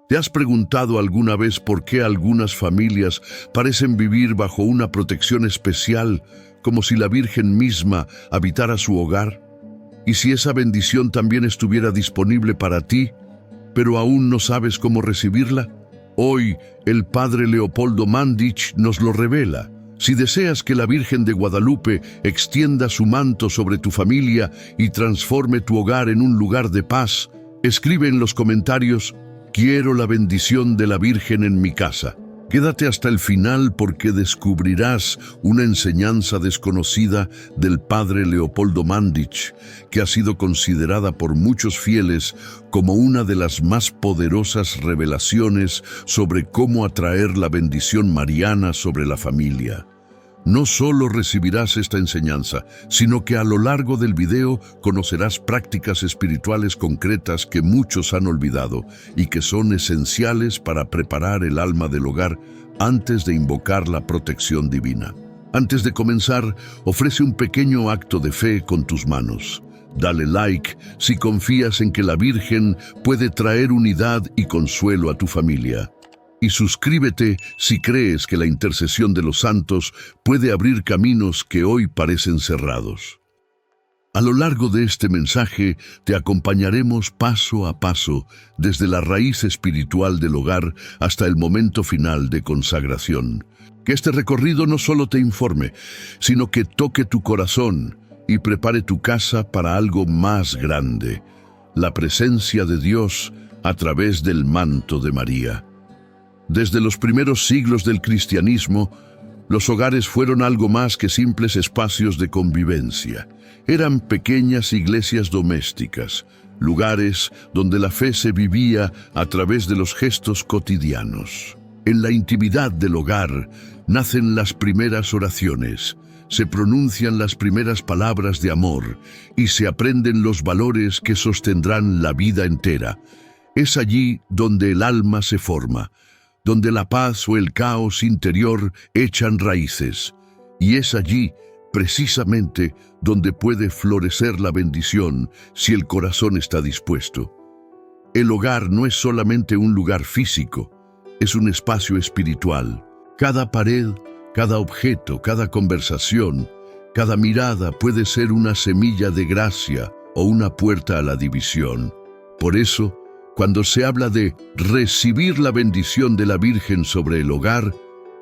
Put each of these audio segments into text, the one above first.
¿Te has preguntado alguna vez por qué algunas familias parecen vivir bajo una protección especial, como si la Virgen misma habitara su hogar? ¿Y si esa bendición también estuviera disponible para ti, pero aún no sabes cómo recibirla? Hoy, el Padre Leopoldo Mandić nos lo revela. Si deseas que la Virgen de Guadalupe extienda su manto sobre tu familia y transforme tu hogar en un lugar de paz, escribe en los comentarios: «Quiero la bendición de la Virgen en mi casa». Quédate hasta el final porque descubrirás una enseñanza desconocida del Padre Leopoldo Mandić, que ha sido considerada por muchos fieles como una de las más poderosas revelaciones sobre cómo atraer la bendición mariana sobre la familia. No solo recibirás esta enseñanza, sino que a lo largo del video conocerás prácticas espirituales concretas que muchos han olvidado y que son esenciales para preparar el alma del hogar antes de invocar la protección divina. Antes de comenzar, ofrece un pequeño acto de fe con tus manos. Dale like si confías en que la Virgen puede traer unidad y consuelo a tu familia. Y suscríbete si crees que la intercesión de los santos puede abrir caminos que hoy parecen cerrados. A lo largo de este mensaje te acompañaremos paso a paso, desde la raíz espiritual del hogar hasta el momento final de consagración. Que este recorrido no solo te informe, sino que toque tu corazón y prepare tu casa para algo más grande: la presencia de Dios a través del manto de María. Desde los primeros siglos del cristianismo, los hogares fueron algo más que simples espacios de convivencia. Eran pequeñas iglesias domésticas, lugares donde la fe se vivía a través de los gestos cotidianos. En la intimidad del hogar nacen las primeras oraciones, se pronuncian las primeras palabras de amor y se aprenden los valores que sostendrán la vida entera. Es allí donde el alma se forma, donde la paz o el caos interior echan raíces, y es allí, precisamente, donde puede florecer la bendición si el corazón está dispuesto. El hogar no es solamente un lugar físico, es un espacio espiritual. Cada pared, cada objeto, cada conversación, cada mirada puede ser una semilla de gracia o una puerta a la división. Por eso, cuando se habla de recibir la bendición de la Virgen sobre el hogar,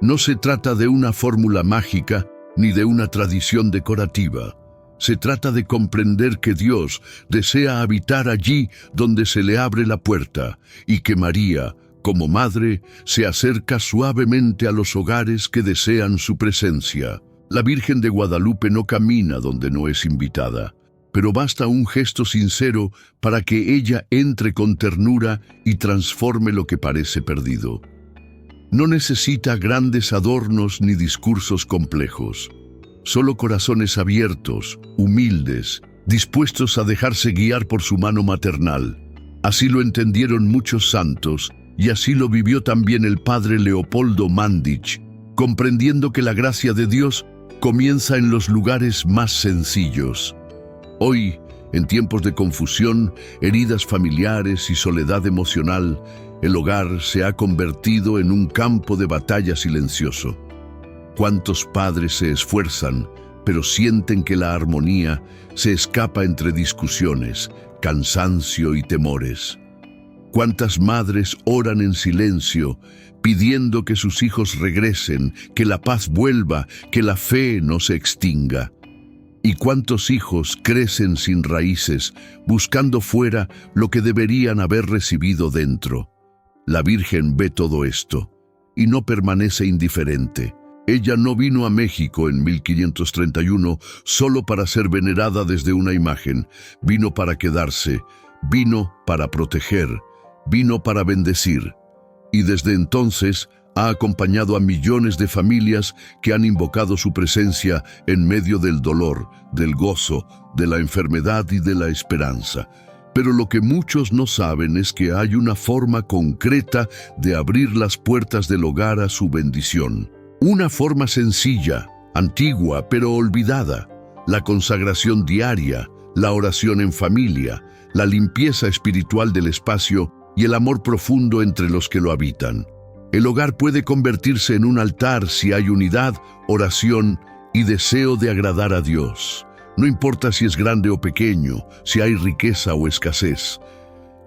no se trata de una fórmula mágica ni de una tradición decorativa. Se trata de comprender que Dios desea habitar allí donde se le abre la puerta y que María, como madre, se acerca suavemente a los hogares que desean su presencia. La Virgen de Guadalupe no camina donde no es invitada, pero basta un gesto sincero para que ella entre con ternura y transforme lo que parece perdido. No necesita grandes adornos ni discursos complejos, solo corazones abiertos, humildes, dispuestos a dejarse guiar por su mano maternal. Así lo entendieron muchos santos y así lo vivió también el Padre Leopoldo Mandić, comprendiendo que la gracia de Dios comienza en los lugares más sencillos. Hoy, en tiempos de confusión, heridas familiares y soledad emocional, el hogar se ha convertido en un campo de batalla silencioso. ¿Cuántos padres se esfuerzan, pero sienten que la armonía se escapa entre discusiones, cansancio y temores? ¿Cuántas madres oran en silencio, pidiendo que sus hijos regresen, que la paz vuelva, que la fe no se extinga? ¿Y cuántos hijos crecen sin raíces, buscando fuera lo que deberían haber recibido dentro? La Virgen ve todo esto y no permanece indiferente. Ella no vino a México en 1531 solo para ser venerada desde una imagen. Vino para quedarse, vino para proteger, vino para bendecir. Y desde entonces ha acompañado a millones de familias que han invocado su presencia en medio del dolor, del gozo, de la enfermedad y de la esperanza. Pero lo que muchos no saben es que hay una forma concreta de abrir las puertas del hogar a su bendición. Una forma sencilla, antigua pero olvidada: la consagración diaria, la oración en familia, la limpieza espiritual del espacio y el amor profundo entre los que lo habitan. El hogar puede convertirse en un altar si hay unidad, oración y deseo de agradar a Dios. No importa si es grande o pequeño, si hay riqueza o escasez.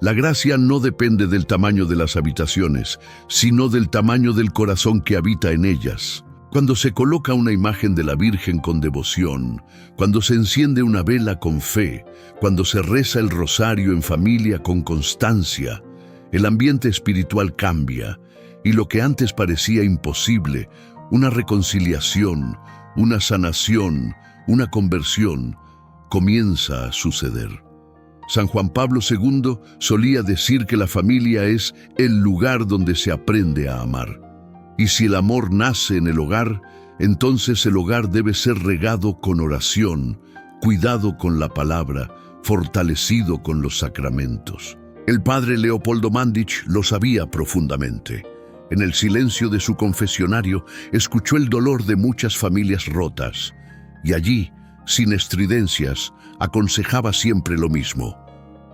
La gracia no depende del tamaño de las habitaciones, sino del tamaño del corazón que habita en ellas. Cuando se coloca una imagen de la Virgen con devoción, cuando se enciende una vela con fe, cuando se reza el rosario en familia con constancia, el ambiente espiritual cambia y lo que antes parecía imposible, una reconciliación, una sanación, una conversión, comienza a suceder. San Juan Pablo II solía decir que la familia es el lugar donde se aprende a amar. Y si el amor nace en el hogar, entonces el hogar debe ser regado con oración, cuidado con la palabra, fortalecido con los sacramentos. El padre Leopoldo Mandić lo sabía profundamente. En el silencio de su confesionario, escuchó el dolor de muchas familias rotas, y allí, sin estridencias, aconsejaba siempre lo mismo: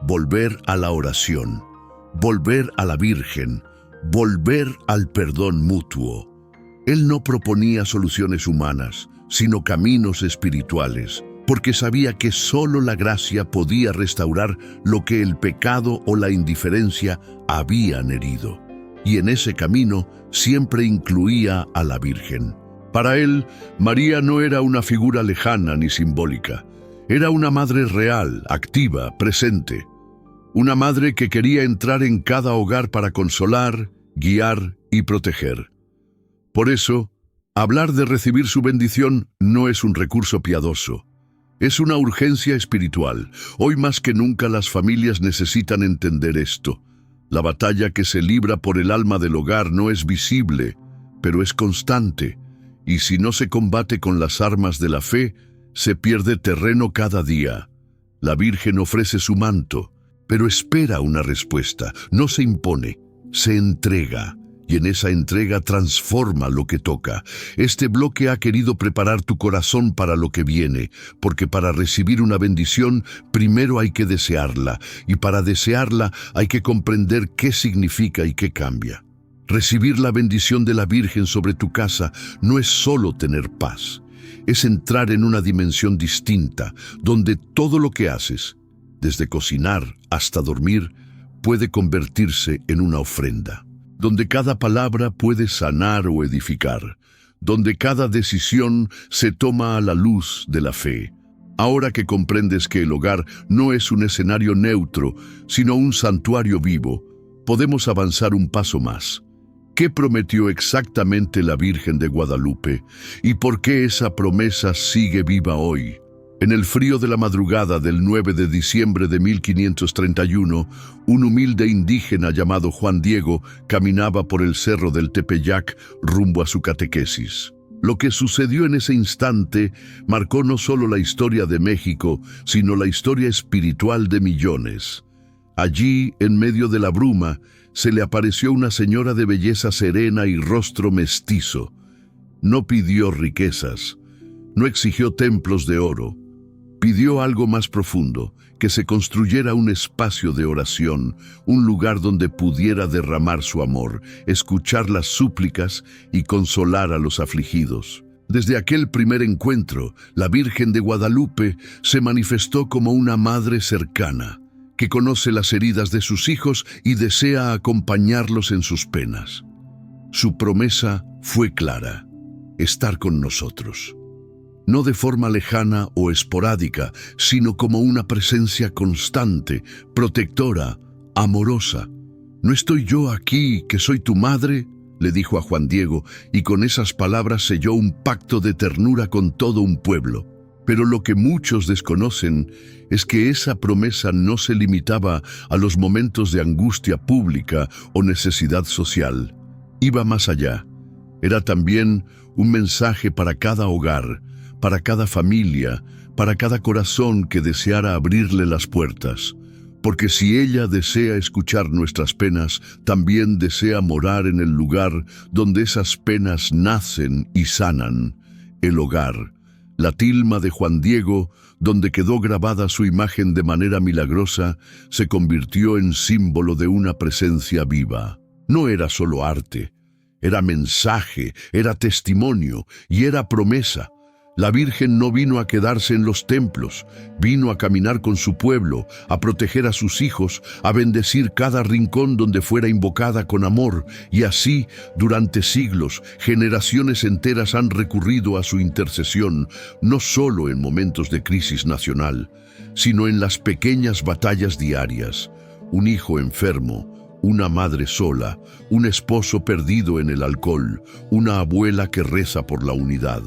volver a la oración, volver a la Virgen, volver al perdón mutuo. Él no proponía soluciones humanas, sino caminos espirituales, porque sabía que solo la gracia podía restaurar lo que el pecado o la indiferencia habían herido. Y en ese camino siempre incluía a la Virgen. Para él, María no era una figura lejana ni simbólica. Era una madre real, activa, presente. Una madre que quería entrar en cada hogar para consolar, guiar y proteger. Por eso, hablar de recibir su bendición no es un recurso piadoso. Es una urgencia espiritual. Hoy más que nunca las familias necesitan entender esto. La batalla que se libra por el alma del hogar no es visible, pero es constante. Y si no se combate con las armas de la fe, se pierde terreno cada día. La Virgen ofrece su manto, pero espera una respuesta. No se impone, se entrega. Y en esa entrega transforma lo que toca. Este bloque ha querido preparar tu corazón para lo que viene, porque para recibir una bendición, primero hay que desearla, y para desearla hay que comprender qué significa y qué cambia. Recibir la bendición de la Virgen sobre tu casa no es solo tener paz, es entrar en una dimensión distinta, donde todo lo que haces, desde cocinar hasta dormir, puede convertirse en una ofrenda. Donde cada palabra puede sanar o edificar, donde cada decisión se toma a la luz de la fe. Ahora que comprendes que el hogar no es un escenario neutro, sino un santuario vivo, podemos avanzar un paso más. ¿Qué prometió exactamente la Virgen de Guadalupe y por qué esa promesa sigue viva hoy? En el frío de la madrugada del 9 de diciembre de 1531, un humilde indígena llamado Juan Diego caminaba por el cerro del Tepeyac rumbo a su catequesis. Lo que sucedió en ese instante marcó no solo la historia de México, sino la historia espiritual de millones. Allí, en medio de la bruma, se le apareció una señora de belleza serena y rostro mestizo. No pidió riquezas, no exigió templos de oro. Pidió algo más profundo, que se construyera un espacio de oración, un lugar donde pudiera derramar su amor, escuchar las súplicas y consolar a los afligidos. Desde aquel primer encuentro, la Virgen de Guadalupe se manifestó como una madre cercana, que conoce las heridas de sus hijos y desea acompañarlos en sus penas. Su promesa fue clara: estar con nosotros. No de forma lejana o esporádica, sino como una presencia constante, protectora, amorosa. ¿No estoy yo aquí, que soy tu madre?, le dijo a Juan Diego, y con esas palabras selló un pacto de ternura con todo un pueblo. Pero lo que muchos desconocen es que esa promesa no se limitaba a los momentos de angustia pública o necesidad social. Iba más allá. Era también un mensaje para cada hogar, para cada familia, para cada corazón que deseara abrirle las puertas. Porque si ella desea escuchar nuestras penas, también desea morar en el lugar donde esas penas nacen y sanan, el hogar, La tilma de Juan Diego, donde quedó grabada su imagen de manera milagrosa, se convirtió en símbolo de una presencia viva. No era solo arte, era mensaje, era testimonio y era promesa. La Virgen no vino a quedarse en los templos, vino a caminar con su pueblo, a proteger a sus hijos, a bendecir cada rincón donde fuera invocada con amor, y así, durante siglos, generaciones enteras han recurrido a su intercesión, no solo en momentos de crisis nacional, sino en las pequeñas batallas diarias. Un hijo enfermo, una madre sola, un esposo perdido en el alcohol, una abuela que reza por la unidad.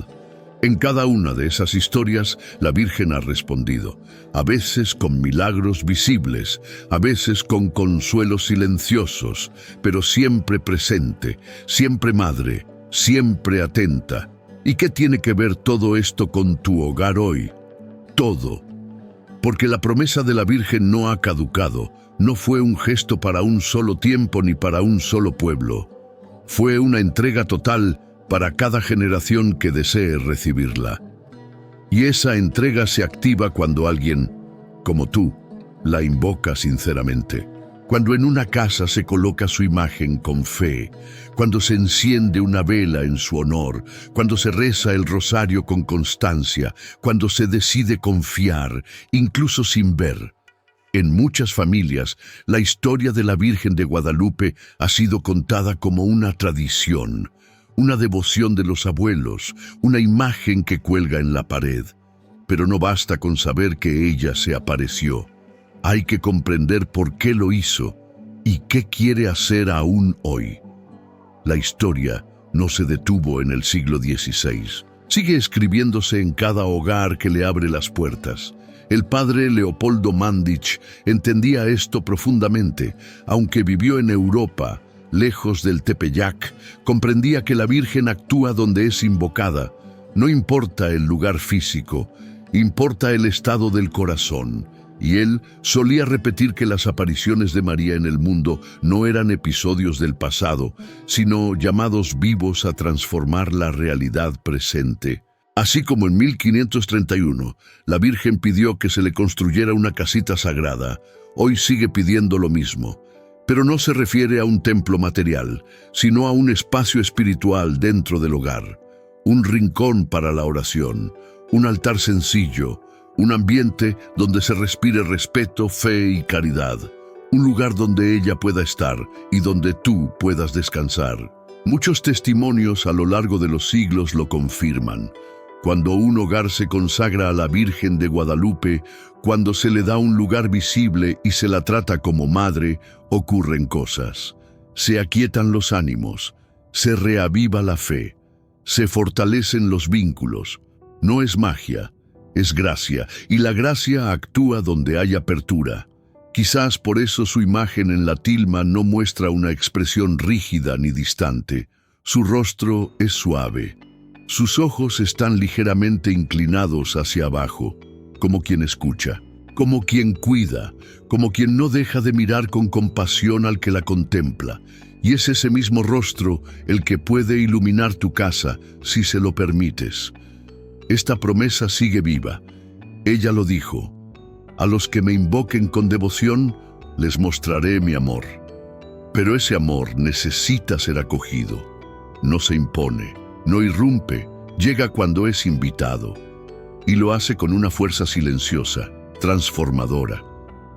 En cada una de esas historias, la Virgen ha respondido, a veces con milagros visibles, a veces con consuelos silenciosos, pero siempre presente, siempre madre, siempre atenta. ¿Y qué tiene que ver todo esto con tu hogar hoy? Todo. Porque la promesa de la Virgen no ha caducado, no fue un gesto para un solo tiempo ni para un solo pueblo. Fue una entrega total para cada generación que desee recibirla. Y esa entrega se activa cuando alguien, como tú, la invoca sinceramente. Cuando en una casa se coloca su imagen con fe, cuando se enciende una vela en su honor, cuando se reza el rosario con constancia, cuando se decide confiar, incluso sin ver. En muchas familias, la historia de la Virgen de Guadalupe ha sido contada como una tradición, una devoción de los abuelos, una imagen que cuelga en la pared. Pero no basta con saber que ella se apareció. Hay que comprender por qué lo hizo y qué quiere hacer aún hoy. La historia no se detuvo en el siglo XVI. Sigue escribiéndose en cada hogar que le abre las puertas. El padre Leopoldo Mandić entendía esto profundamente, aunque vivió en Europa, lejos del Tepeyac, comprendía que la Virgen actúa donde es invocada. No importa el lugar físico, importa el estado del corazón. Y él solía repetir que las apariciones de María en el mundo no eran episodios del pasado, sino llamados vivos a transformar la realidad presente. Así como en 1531, la Virgen pidió que se le construyera una casita sagrada, hoy sigue pidiendo lo mismo. Pero no se refiere a un templo material, sino a un espacio espiritual dentro del hogar, un rincón para la oración, un altar sencillo, un ambiente donde se respire respeto, fe y caridad, un lugar donde ella pueda estar y donde tú puedas descansar. Muchos testimonios a lo largo de los siglos lo confirman. Cuando un hogar se consagra a la Virgen de Guadalupe, cuando se le da un lugar visible y se la trata como madre, ocurren cosas. Se aquietan los ánimos, se reaviva la fe, se fortalecen los vínculos. No es magia, es gracia, y la gracia actúa donde hay apertura. Quizás por eso su imagen en la tilma no muestra una expresión rígida ni distante. Su rostro es suave. Sus ojos están ligeramente inclinados hacia abajo, como quien escucha, como quien cuida, como quien no deja de mirar con compasión al que la contempla. Y es ese mismo rostro el que puede iluminar tu casa si se lo permites. Esta promesa sigue viva. Ella lo dijo: a los que me invoquen con devoción, les mostraré mi amor. Pero ese amor necesita ser acogido. No se impone, no irrumpe, llega cuando es invitado. Y lo hace con una fuerza silenciosa, transformadora.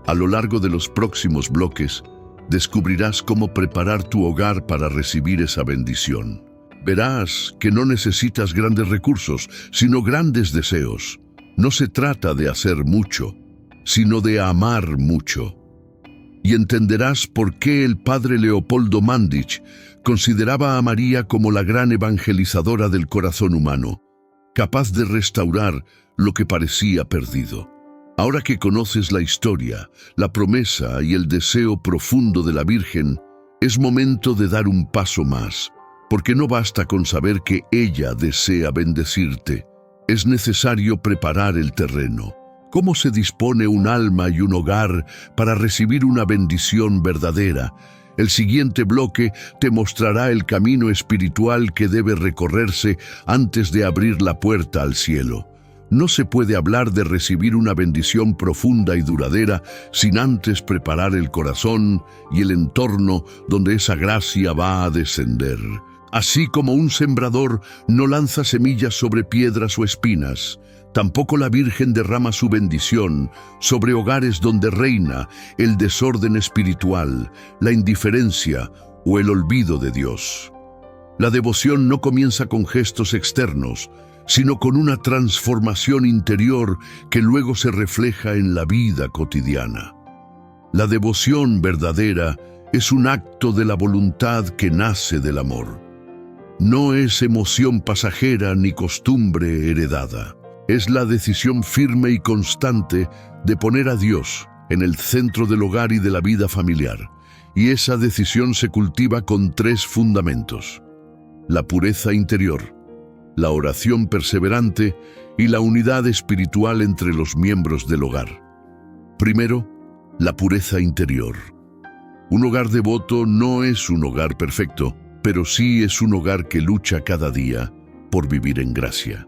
A lo largo de los próximos bloques, descubrirás cómo preparar tu hogar para recibir esa bendición. Verás que no necesitas grandes recursos, sino grandes deseos. No se trata de hacer mucho, sino de amar mucho. Y entenderás por qué el padre Leopoldo Mandić consideraba a María como la gran evangelizadora del corazón humano, capaz de restaurar lo que parecía perdido. Ahora que conoces la historia, la promesa y el deseo profundo de la Virgen, es momento de dar un paso más, porque no basta con saber que ella desea bendecirte. Es necesario preparar el terreno. ¿Cómo se dispone un alma y un hogar para recibir una bendición verdadera? El siguiente bloque te mostrará el camino espiritual que debe recorrerse antes de abrir la puerta al cielo. No se puede hablar de recibir una bendición profunda y duradera sin antes preparar el corazón y el entorno donde esa gracia va a descender. Así como un sembrador no lanza semillas sobre piedras o espinas, tampoco la Virgen derrama su bendición sobre hogares donde reina el desorden espiritual, la indiferencia o el olvido de Dios. La devoción no comienza con gestos externos, sino con una transformación interior que luego se refleja en la vida cotidiana. La devoción verdadera es un acto de la voluntad que nace del amor. No es emoción pasajera ni costumbre heredada. Es la decisión firme y constante de poner a Dios en el centro del hogar y de la vida familiar. Y esa decisión se cultiva con 3 fundamentos: la pureza interior, la oración perseverante y la unidad espiritual entre los miembros del hogar. Primero, la pureza interior. Un hogar devoto no es un hogar perfecto, pero sí es un hogar que lucha cada día por vivir en gracia.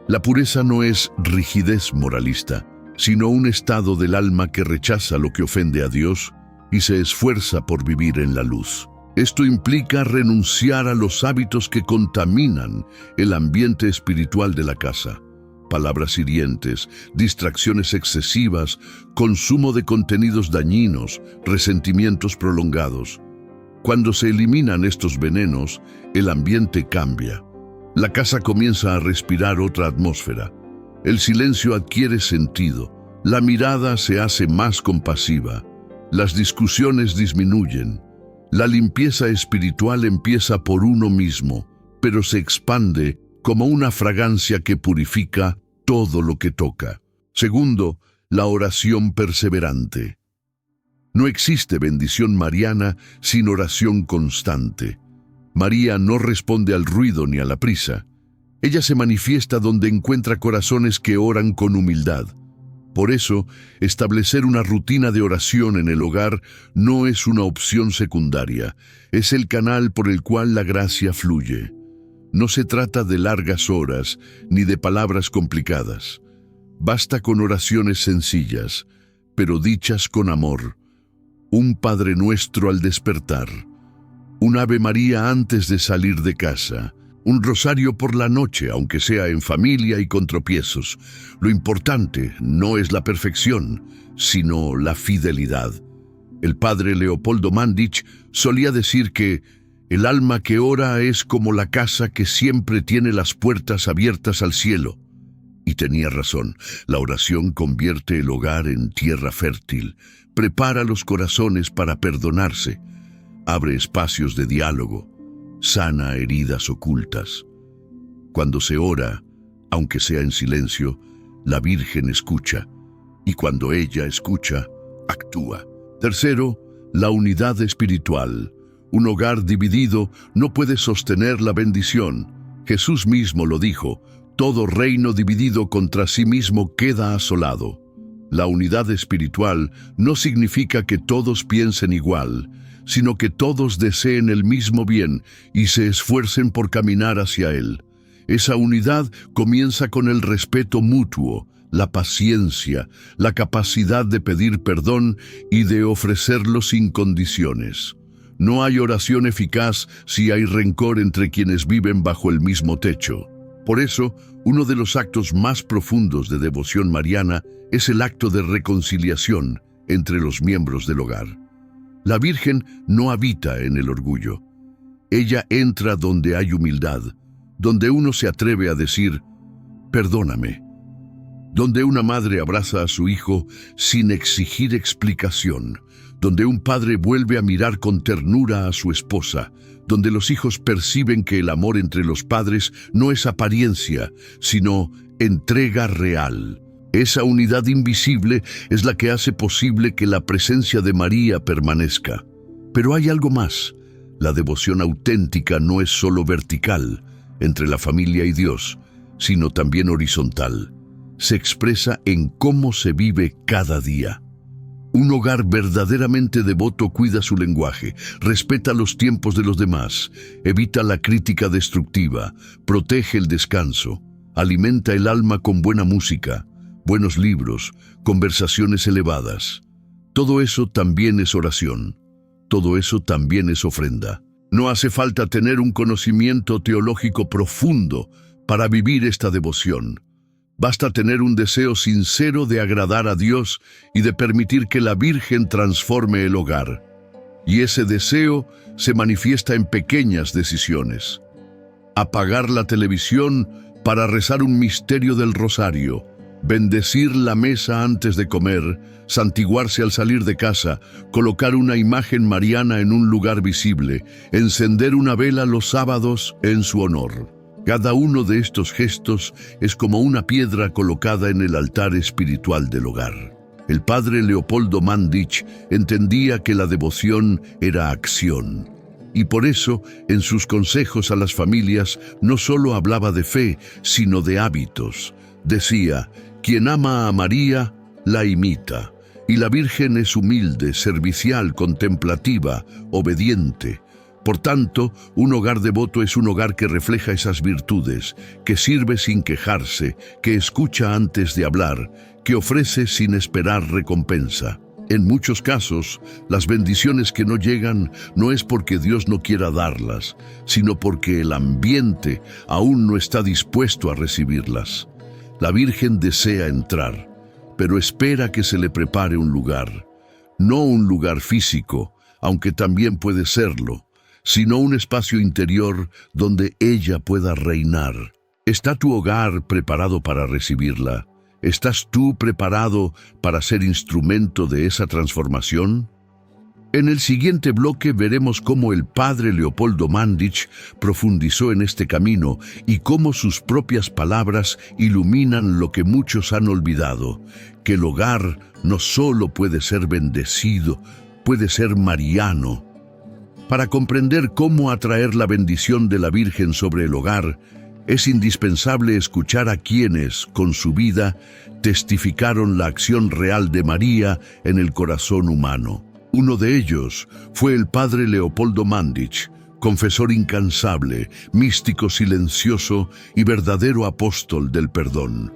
La pureza no es rigidez moralista, sino un estado del alma que rechaza lo que ofende a Dios y se esfuerza por vivir en la luz. Esto implica renunciar a los hábitos que contaminan el ambiente espiritual de la casa. Palabras hirientes, distracciones excesivas, consumo de contenidos dañinos, resentimientos prolongados. Cuando se eliminan estos venenos, el ambiente cambia. La casa comienza a respirar otra atmósfera. El silencio adquiere sentido. La mirada se hace más compasiva. Las discusiones disminuyen. La limpieza espiritual empieza por uno mismo, pero se expande como una fragancia que purifica todo lo que toca. Segundo, la oración perseverante. No existe bendición mariana sin oración constante. María no responde al ruido ni a la prisa. Ella se manifiesta donde encuentra corazones que oran con humildad. Por eso, establecer una rutina de oración en el hogar no es una opción secundaria, es el canal por el cual la gracia fluye. No se trata de largas horas ni de palabras complicadas. Basta con oraciones sencillas, pero dichas con amor. Un Padre Nuestro al despertar, un Ave María antes de salir de casa, un rosario por la noche, aunque sea en familia y con tropiezos. Lo importante no es la perfección, sino la fidelidad. El padre Leopoldo Mandić solía decir que el alma que ora es como la casa que siempre tiene las puertas abiertas al cielo. Y tenía razón, la oración convierte el hogar en tierra fértil, prepara los corazones para perdonarse, abre espacios de diálogo, sana heridas ocultas. Cuando se ora, aunque sea en silencio, la Virgen escucha, y cuando ella escucha, actúa. Tercero, la unidad espiritual. Un hogar dividido no puede sostener la bendición. Jesús mismo lo dijo: todo reino dividido contra sí mismo queda asolado. La unidad espiritual no significa que todos piensen igual, sino que todos deseen el mismo bien y se esfuercen por caminar hacia él. Esa unidad comienza con el respeto mutuo, la paciencia, la capacidad de pedir perdón y de ofrecerlo sin condiciones. No hay oración eficaz si hay rencor entre quienes viven bajo el mismo techo. Por eso, uno de los actos más profundos de devoción mariana es el acto de reconciliación entre los miembros del hogar. La Virgen no habita en el orgullo. Ella entra donde hay humildad, donde uno se atreve a decir: perdóname. Donde una madre abraza a su hijo sin exigir explicación, donde un padre vuelve a mirar con ternura a su esposa, donde los hijos perciben que el amor entre los padres no es apariencia, sino entrega real. Esa unidad invisible es la que hace posible que la presencia de María permanezca. Pero hay algo más. La devoción auténtica no es solo vertical, entre la familia y Dios, sino también horizontal. Se expresa en cómo se vive cada día. Un hogar verdaderamente devoto cuida su lenguaje, respeta los tiempos de los demás, evita la crítica destructiva, protege el descanso. Alimenta el alma con buena música, buenos libros, conversaciones elevadas. Todo eso también es oración. Todo eso también es ofrenda. No hace falta tener un conocimiento teológico profundo para vivir esta devoción. Basta tener un deseo sincero de agradar a Dios y de permitir que la Virgen transforme el hogar. Y ese deseo se manifiesta en pequeñas decisiones. Apagar la televisión para rezar un misterio del rosario, bendecir la mesa antes de comer, santiguarse al salir de casa, colocar una imagen mariana en un lugar visible, encender una vela los sábados en su honor. Cada uno de estos gestos es como una piedra colocada en el altar espiritual del hogar. El padre Leopoldo Mandich entendía que la devoción era acción. Y por eso, en sus consejos a las familias, no solo hablaba de fe, sino de hábitos. Decía, quien ama a María, la imita. Y la Virgen es humilde, servicial, contemplativa, obediente. Por tanto, un hogar devoto es un hogar que refleja esas virtudes, que sirve sin quejarse, que escucha antes de hablar, que ofrece sin esperar recompensa. En muchos casos, las bendiciones que no llegan no es porque Dios no quiera darlas, sino porque el ambiente aún no está dispuesto a recibirlas. La Virgen desea entrar, pero espera que se le prepare un lugar. No un lugar físico, aunque también puede serlo, sino un espacio interior donde ella pueda reinar. ¿Está tu hogar preparado para recibirla? ¿Estás tú preparado para ser instrumento de esa transformación? En el siguiente bloque veremos cómo el padre Leopoldo Mandich profundizó en este camino y cómo sus propias palabras iluminan lo que muchos han olvidado, que el hogar no solo puede ser bendecido, puede ser mariano. Para comprender cómo atraer la bendición de la Virgen sobre el hogar, es indispensable escuchar a quienes, con su vida, testificaron la acción real de María en el corazón humano. Uno de ellos fue el padre Leopoldo Mandich, confesor incansable, místico silencioso y verdadero apóstol del perdón.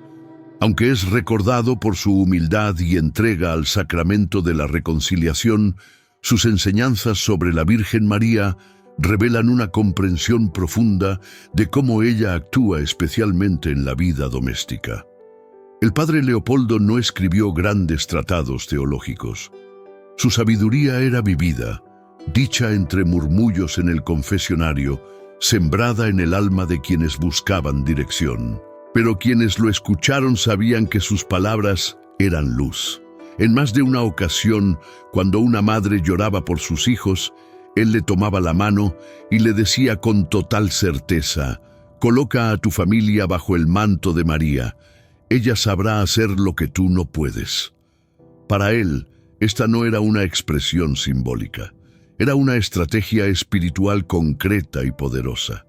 Aunque es recordado por su humildad y entrega al sacramento de la reconciliación, sus enseñanzas sobre la Virgen María revelan una comprensión profunda de cómo ella actúa especialmente en la vida doméstica. El padre Leopoldo no escribió grandes tratados teológicos. Su sabiduría era vivida, dicha entre murmullos en el confesionario, sembrada en el alma de quienes buscaban dirección. Pero quienes lo escucharon sabían que sus palabras eran luz. En más de una ocasión, cuando una madre lloraba por sus hijos, él le tomaba la mano y le decía con total certeza, «Coloca a tu familia bajo el manto de María. Ella sabrá hacer lo que tú no puedes». Para él, esta no era una expresión simbólica. Era una estrategia espiritual concreta y poderosa.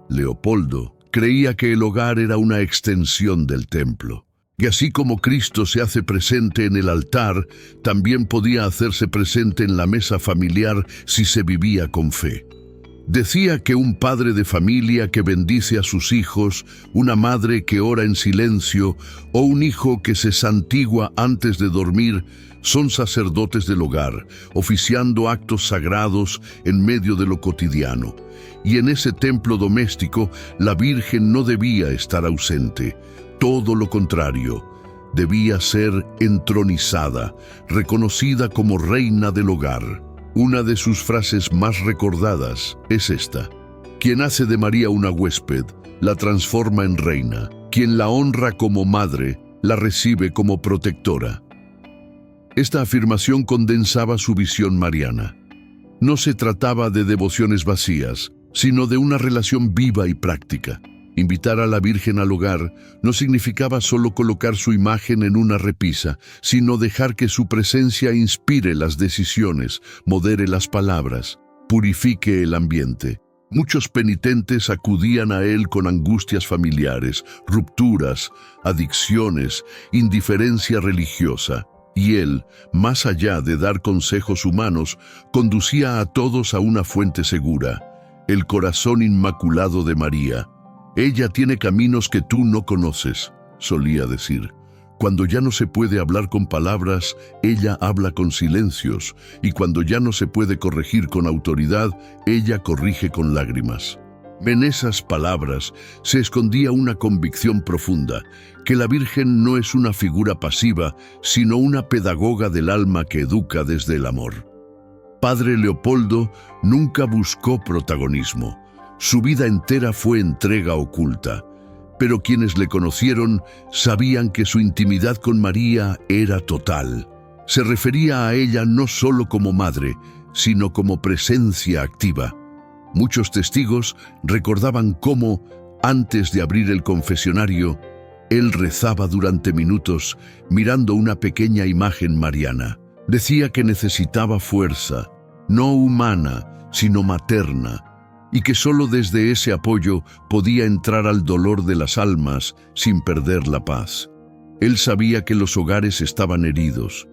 Leopoldo creía que el hogar era una extensión del templo. Y así como Cristo se hace presente en el altar, también podía hacerse presente en la mesa familiar si se vivía con fe. Decía que un padre de familia que bendice a sus hijos, una madre que ora en silencio o un hijo que se santigua antes de dormir son sacerdotes del hogar, oficiando actos sagrados en medio de lo cotidiano. Y en ese templo doméstico, la Virgen no debía estar ausente. Todo lo contrario, debía ser entronizada, reconocida como reina del hogar. Una de sus frases más recordadas es esta: quien hace de María una huésped, la transforma en reina. Quien la honra como madre, la recibe como protectora. Esta afirmación condensaba su visión mariana. No se trataba de devociones vacías, sino de una relación viva y práctica. Invitar a la Virgen al hogar no significaba solo colocar su imagen en una repisa, sino dejar que su presencia inspire las decisiones, modere las palabras, purifique el ambiente. Muchos penitentes acudían a él con angustias familiares, rupturas, adicciones, indiferencia religiosa. Y él, más allá de dar consejos humanos, conducía a todos a una fuente segura, el corazón inmaculado de María. Ella tiene caminos que tú no conoces, solía decir. Cuando ya no se puede hablar con palabras, ella habla con silencios, y cuando ya no se puede corregir con autoridad, ella corrige con lágrimas. En esas palabras se escondía una convicción profunda, que la Virgen no es una figura pasiva, sino una pedagoga del alma que educa desde el amor. Padre Leopoldo nunca buscó protagonismo. Su vida entera fue entrega oculta. Pero quienes le conocieron sabían que su intimidad con María era total. Se refería a ella no solo como madre, sino como presencia activa. Muchos testigos recordaban cómo, antes de abrir el confesionario, él rezaba durante minutos mirando una pequeña imagen mariana. Decía que necesitaba fuerza, no humana, sino materna, y que solo desde ese apoyo podía entrar al dolor de las almas sin perder la paz. Él sabía que los hogares estaban heridos.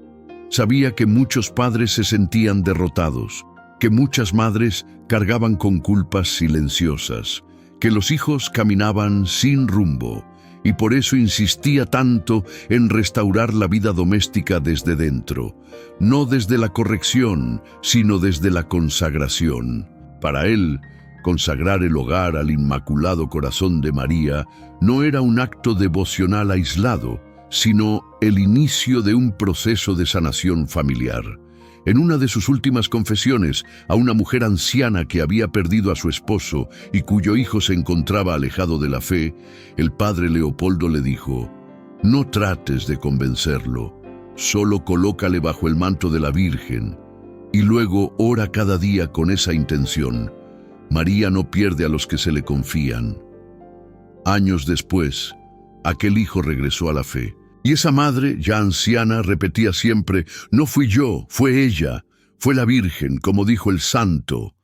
Sabía que muchos padres se sentían derrotados, que muchas madres cargaban con culpas silenciosas, que los hijos caminaban sin rumbo, y por eso insistía tanto en restaurar la vida doméstica desde dentro, no desde la corrección, sino desde la consagración. Para él, consagrar el hogar al Inmaculado Corazón de María no era un acto devocional aislado, sino el inicio de un proceso de sanación familiar. En una de sus últimas confesiones, a una mujer anciana que había perdido a su esposo y cuyo hijo se encontraba alejado de la fe, el padre Leopoldo le dijo: «No trates de convencerlo, solo colócale bajo el manto de la Virgen, y luego ora cada día con esa intención. María no pierde a los que se le confían». Años después, aquel hijo regresó a la fe. Y esa madre, ya anciana, repetía siempre: «No fui yo, fue ella, fue la Virgen», como dijo el santo.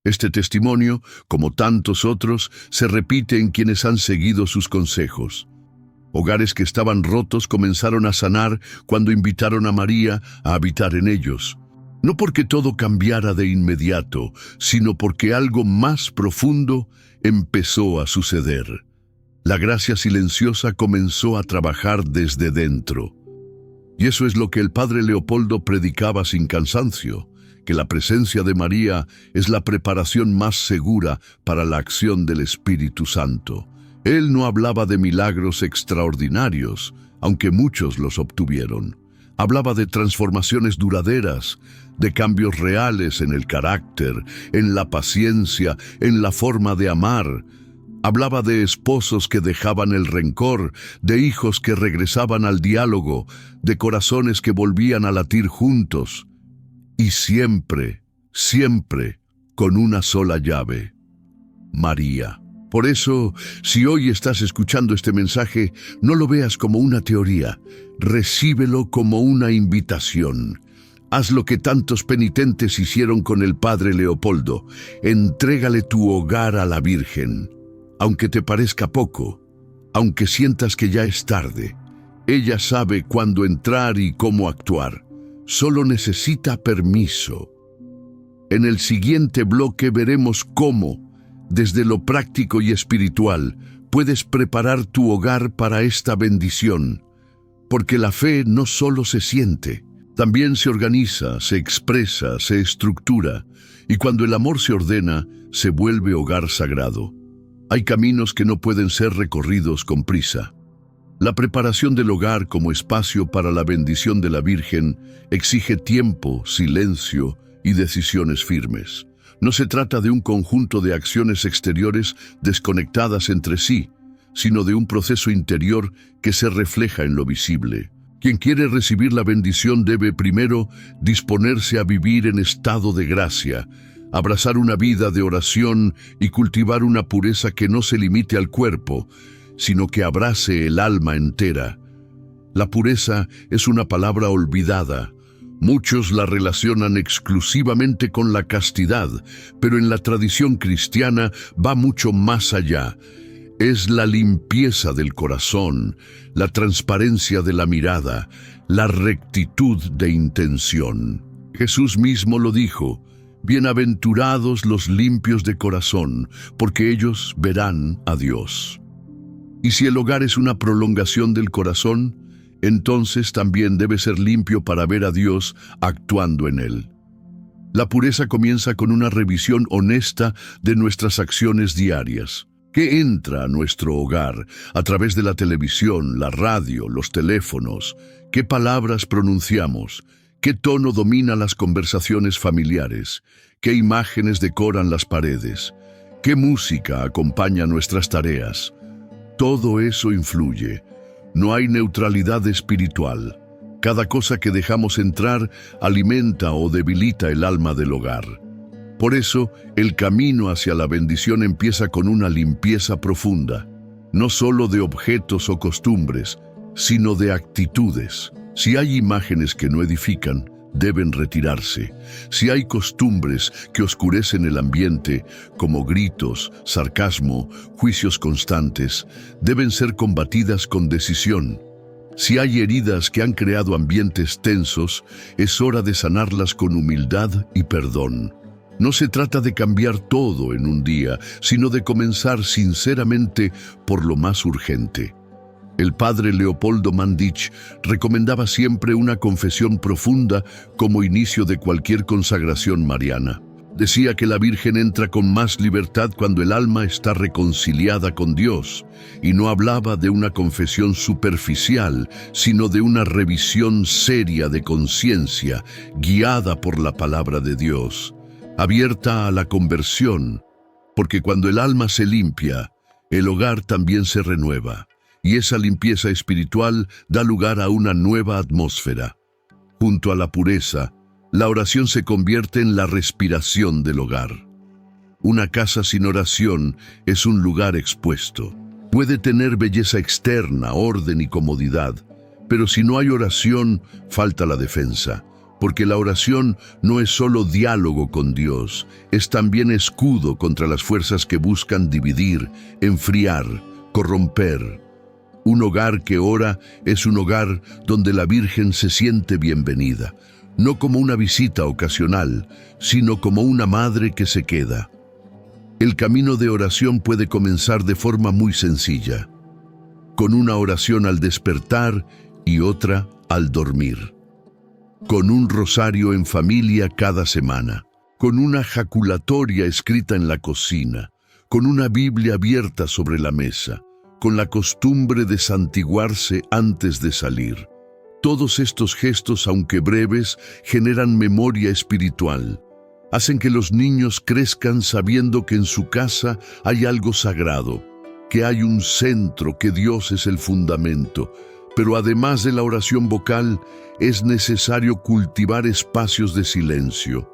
Este testimonio, como tantos otros, se repite en quienes han seguido sus consejos. Hogares que estaban rotos comenzaron a sanar cuando invitaron a María a habitar en ellos. No porque todo cambiara de inmediato, sino porque algo más profundo empezó a suceder. La gracia silenciosa comenzó a trabajar desde dentro. Y eso es lo que el padre Leopoldo predicaba sin cansancio, que la presencia de María es la preparación más segura para la acción del Espíritu Santo. Él no hablaba de milagros extraordinarios, aunque muchos los obtuvieron. Hablaba de transformaciones duraderas, de cambios reales en el carácter, en la paciencia, en la forma de amar. Hablaba de esposos que dejaban el rencor, de hijos que regresaban al diálogo, de corazones que volvían a latir juntos. Y siempre, siempre, con una sola llave: María. Por eso, si hoy estás escuchando este mensaje, no lo veas como una teoría, recíbelo como una invitación. Haz lo que tantos penitentes hicieron con el padre Leopoldo: entrégale tu hogar a la Virgen. Aunque te parezca poco, aunque sientas que ya es tarde, ella sabe cuándo entrar y cómo actuar. Solo necesita permiso. En el siguiente bloque veremos cómo, desde lo práctico y espiritual, puedes preparar tu hogar para esta bendición. Porque la fe no solo se siente, también se organiza, se expresa, se estructura, y cuando el amor se ordena, se vuelve hogar sagrado. Hay caminos que no pueden ser recorridos con prisa. La preparación del hogar como espacio para la bendición de la Virgen exige tiempo, silencio y decisiones firmes. No se trata de un conjunto de acciones exteriores desconectadas entre sí, sino de un proceso interior que se refleja en lo visible. Quien quiere recibir la bendición debe primero disponerse a vivir en estado de gracia, abrazar una vida de oración y cultivar una pureza que no se limite al cuerpo, sino que abrace el alma entera. La pureza es una palabra olvidada. Muchos la relacionan exclusivamente con la castidad, pero en la tradición cristiana va mucho más allá. Es la limpieza del corazón, la transparencia de la mirada, la rectitud de intención. Jesús mismo lo dijo: Bienaventurados los limpios de corazón, porque ellos verán a Dios. Y si el hogar es una prolongación del corazón, entonces también debe ser limpio para ver a Dios actuando en él. La pureza comienza con una revisión honesta de nuestras acciones diarias. ¿Qué entra a nuestro hogar a través de la televisión, la radio, los teléfonos? ¿Qué palabras pronunciamos? ¿Qué tono domina las conversaciones familiares? ¿Qué imágenes decoran las paredes? ¿Qué música acompaña nuestras tareas? Todo eso influye. No hay neutralidad espiritual. Cada cosa que dejamos entrar alimenta o debilita el alma del hogar. Por eso, el camino hacia la bendición empieza con una limpieza profunda, no solo de objetos o costumbres, sino de actitudes. Si hay imágenes que no edifican, deben retirarse. Si hay costumbres que oscurecen el ambiente, como gritos, sarcasmo, juicios constantes, deben ser combatidas con decisión. Si hay heridas que han creado ambientes tensos, es hora de sanarlas con humildad y perdón. No se trata de cambiar todo en un día, sino de comenzar sinceramente por lo más urgente. El padre Leopoldo Mandich recomendaba siempre una confesión profunda como inicio de cualquier consagración mariana. Decía que la Virgen entra con más libertad cuando el alma está reconciliada con Dios, y no hablaba de una confesión superficial, sino de una revisión seria de conciencia, guiada por la palabra de Dios, abierta a la conversión, porque cuando el alma se limpia, el hogar también se renueva, y esa limpieza espiritual da lugar a una nueva atmósfera. Junto a la pureza, la oración se convierte en la respiración del hogar. Una casa sin oración es un lugar expuesto. Puede tener belleza externa, orden y comodidad, pero si no hay oración, falta la defensa. Porque la oración no es solo diálogo con Dios, es también escudo contra las fuerzas que buscan dividir, enfriar, corromper. Un hogar que ora es un hogar donde la Virgen se siente bienvenida, no como una visita ocasional, sino como una madre que se queda. El camino de oración puede comenzar de forma muy sencilla, con una oración al despertar y otra al dormir, con un rosario en familia cada semana, con una jaculatoria escrita en la cocina, con una Biblia abierta sobre la mesa, con la costumbre de santiguarse antes de salir. Todos estos gestos, aunque breves, generan memoria espiritual. Hacen que los niños crezcan sabiendo que en su casa hay algo sagrado, que hay un centro, que Dios es el fundamento. Pero además de la oración vocal, es necesario cultivar espacios de silencio.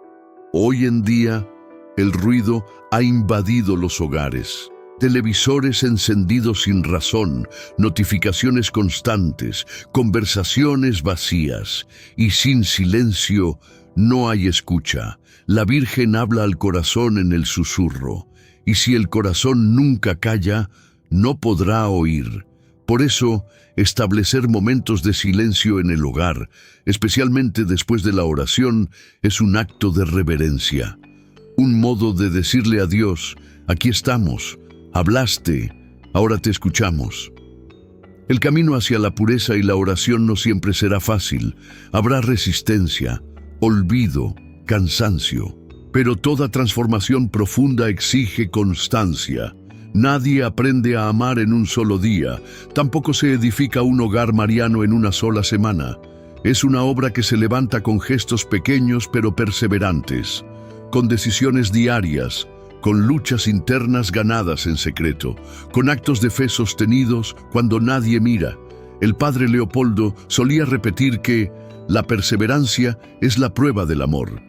Hoy en día, el ruido ha invadido los hogares. Televisores encendidos sin razón, notificaciones constantes, conversaciones vacías, y sin silencio no hay escucha. La Virgen habla al corazón en el susurro, y si el corazón nunca calla, no podrá oír. Por eso, establecer momentos de silencio en el hogar, especialmente después de la oración, es un acto de reverencia. Un modo de decirle a Dios: aquí estamos, hablaste, ahora te escuchamos. El camino hacia la pureza y la oración no siempre será fácil. Habrá resistencia, olvido, cansancio. Pero toda transformación profunda exige constancia. Nadie aprende a amar en un solo día. Tampoco se edifica un hogar mariano en una sola semana. Es una obra que se levanta con gestos pequeños pero perseverantes, con decisiones diarias, con luchas internas ganadas en secreto, con actos de fe sostenidos cuando nadie mira. El padre Leopoldo solía repetir que la perseverancia es la prueba del amor.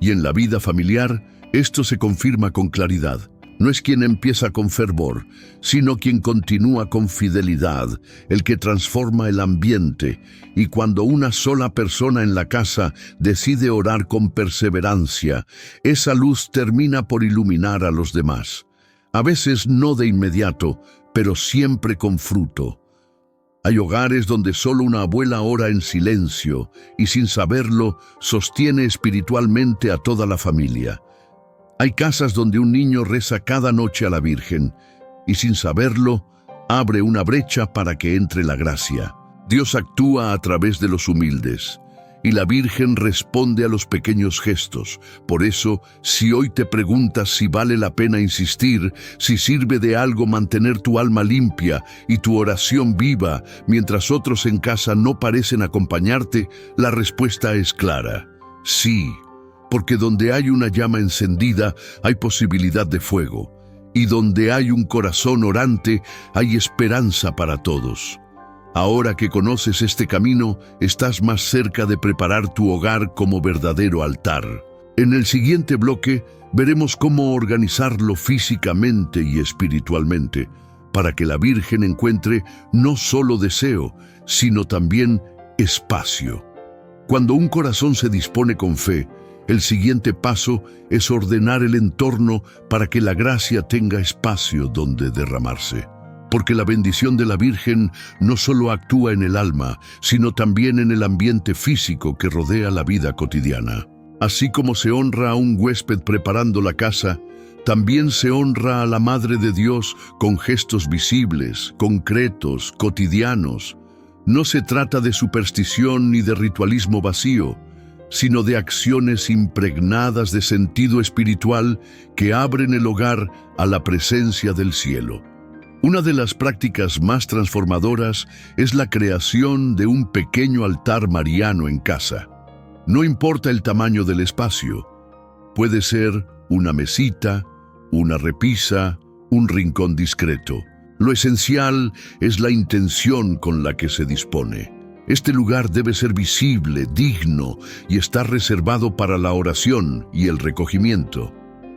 Y en la vida familiar, esto se confirma con claridad. No es quien empieza con fervor, sino quien continúa con fidelidad, el que transforma el ambiente. Y cuando una sola persona en la casa decide orar con perseverancia, esa luz termina por iluminar a los demás. A veces no de inmediato, pero siempre con fruto. Hay hogares donde solo una abuela ora en silencio y sin saberlo sostiene espiritualmente a toda la familia. Hay casas donde un niño reza cada noche a la Virgen y sin saberlo abre una brecha para que entre la gracia. Dios actúa a través de los humildes y la Virgen responde a los pequeños gestos. Por eso, si hoy te preguntas si vale la pena insistir, si sirve de algo mantener tu alma limpia y tu oración viva mientras otros en casa no parecen acompañarte, la respuesta es clara: sí, porque donde hay una llama encendida hay posibilidad de fuego, y donde hay un corazón orante hay esperanza para todos. Ahora que conoces este camino, estás más cerca de preparar tu hogar como verdadero altar. En el siguiente bloque, veremos cómo organizarlo físicamente y espiritualmente, para que la Virgen encuentre no solo deseo, sino también espacio. Cuando un corazón se dispone con fe, el siguiente paso es ordenar el entorno para que la gracia tenga espacio donde derramarse. Porque la bendición de la Virgen no solo actúa en el alma, sino también en el ambiente físico que rodea la vida cotidiana. Así como se honra a un huésped preparando la casa, también se honra a la Madre de Dios con gestos visibles, concretos, cotidianos. No se trata de superstición ni de ritualismo vacío, sino de acciones impregnadas de sentido espiritual que abren el hogar a la presencia del cielo. Una de las prácticas más transformadoras es la creación de un pequeño altar mariano en casa. No importa el tamaño del espacio. Puede ser una mesita, una repisa, un rincón discreto. Lo esencial es la intención con la que se dispone. Este lugar debe ser visible, digno y estar reservado para la oración y el recogimiento.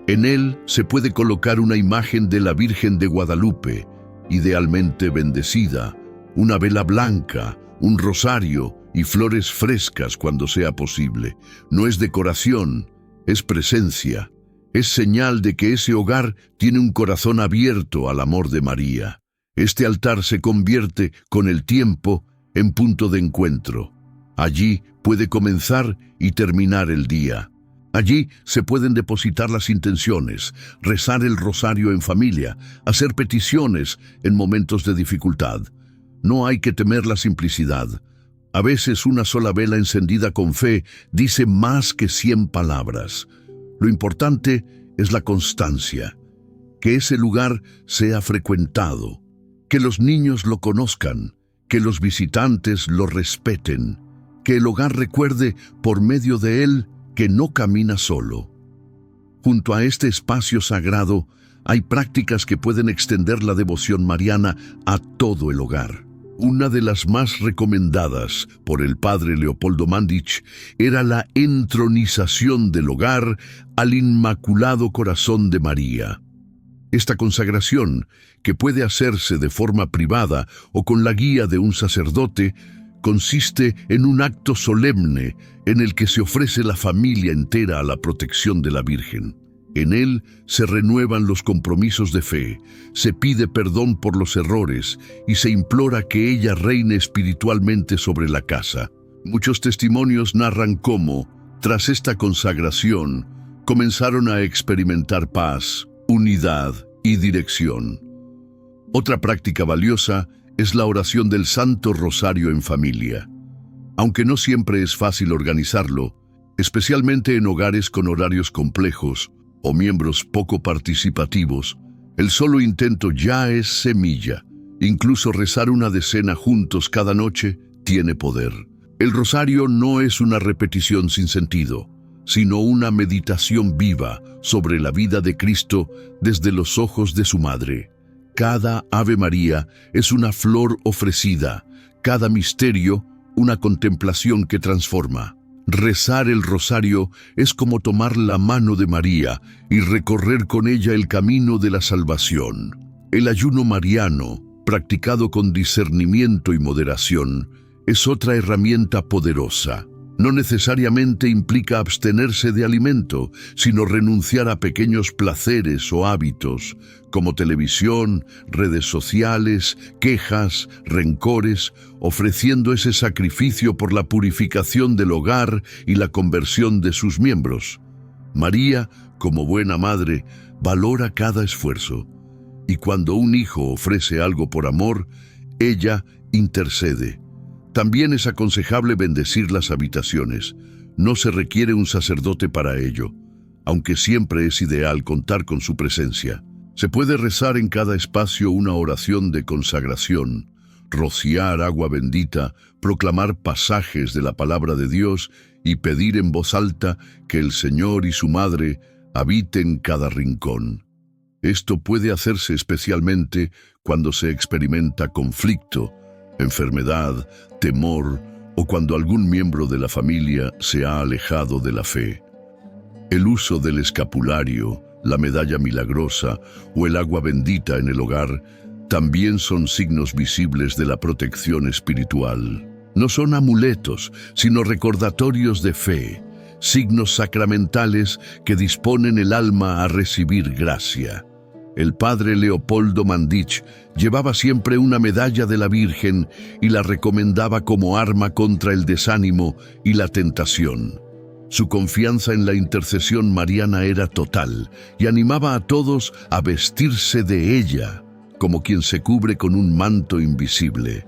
En él se puede colocar una imagen de la Virgen de Guadalupe, idealmente bendecida, una vela blanca, un rosario y flores frescas cuando sea posible. No es decoración, es presencia. Es señal de que ese hogar tiene un corazón abierto al amor de María. Este altar se convierte, con el tiempo, en punto de encuentro. Allí puede comenzar y terminar el día. Allí se pueden depositar las intenciones, rezar el rosario en familia, hacer peticiones en momentos de dificultad. No hay que temer la simplicidad. A veces una sola vela encendida con fe dice más que 100 palabras. Lo importante es la constancia, que ese lugar sea frecuentado, que los niños lo conozcan, que los visitantes lo respeten, que el hogar recuerde por medio de él que no camina solo. Junto a este espacio sagrado hay prácticas que pueden extender la devoción mariana a todo el hogar. Una de las más recomendadas por el padre Leopoldo Mandić era la entronización del hogar al Inmaculado Corazón de María. Esta consagración, que puede hacerse de forma privada o con la guía de un sacerdote, consiste en un acto solemne en el que se ofrece la familia entera a la protección de la Virgen. En él se renuevan los compromisos de fe, se pide perdón por los errores y se implora que ella reine espiritualmente sobre la casa. Muchos testimonios narran cómo, tras esta consagración, comenzaron a experimentar paz, unidad y dirección. Otra práctica valiosa es la oración del Santo Rosario en familia. Aunque no siempre es fácil organizarlo, especialmente en hogares con horarios complejos o miembros poco participativos, el solo intento ya es semilla. Incluso rezar una decena juntos cada noche tiene poder. El rosario no es una repetición sin sentido, sino una meditación viva sobre la vida de Cristo desde los ojos de su madre. Cada Ave María es una flor ofrecida, cada misterio una contemplación que transforma. Rezar el rosario es como tomar la mano de María y recorrer con ella el camino de la salvación. El ayuno mariano, practicado con discernimiento y moderación, es otra herramienta poderosa. no necesariamente implica abstenerse de alimento, sino renunciar a pequeños placeres o hábitos, como televisión, redes sociales, quejas, rencores, ofreciendo ese sacrificio por la purificación del hogar y la conversión de sus miembros. María, como buena madre, valora cada esfuerzo, y cuando un hijo ofrece algo por amor, ella intercede. También es aconsejable bendecir las habitaciones. No se requiere un sacerdote para ello, aunque siempre es ideal contar con su presencia. Se puede rezar en cada espacio una oración de consagración, rociar agua bendita, proclamar pasajes de la palabra de Dios y pedir en voz alta que el Señor y su Madre habiten cada rincón. Esto puede hacerse especialmente cuando se experimenta conflicto, enfermedad, temor o cuando algún miembro de la familia se ha alejado de la fe. El uso del escapulario, la medalla milagrosa o el agua bendita en el hogar también son signos visibles de la protección espiritual. No son amuletos, sino recordatorios de fe, signos sacramentales que disponen el alma a recibir gracia. El padre Leopoldo Mandich llevaba siempre una medalla de la Virgen y la recomendaba como arma contra el desánimo y la tentación. Su confianza en la intercesión mariana era total y animaba a todos a vestirse de ella, como quien se cubre con un manto invisible.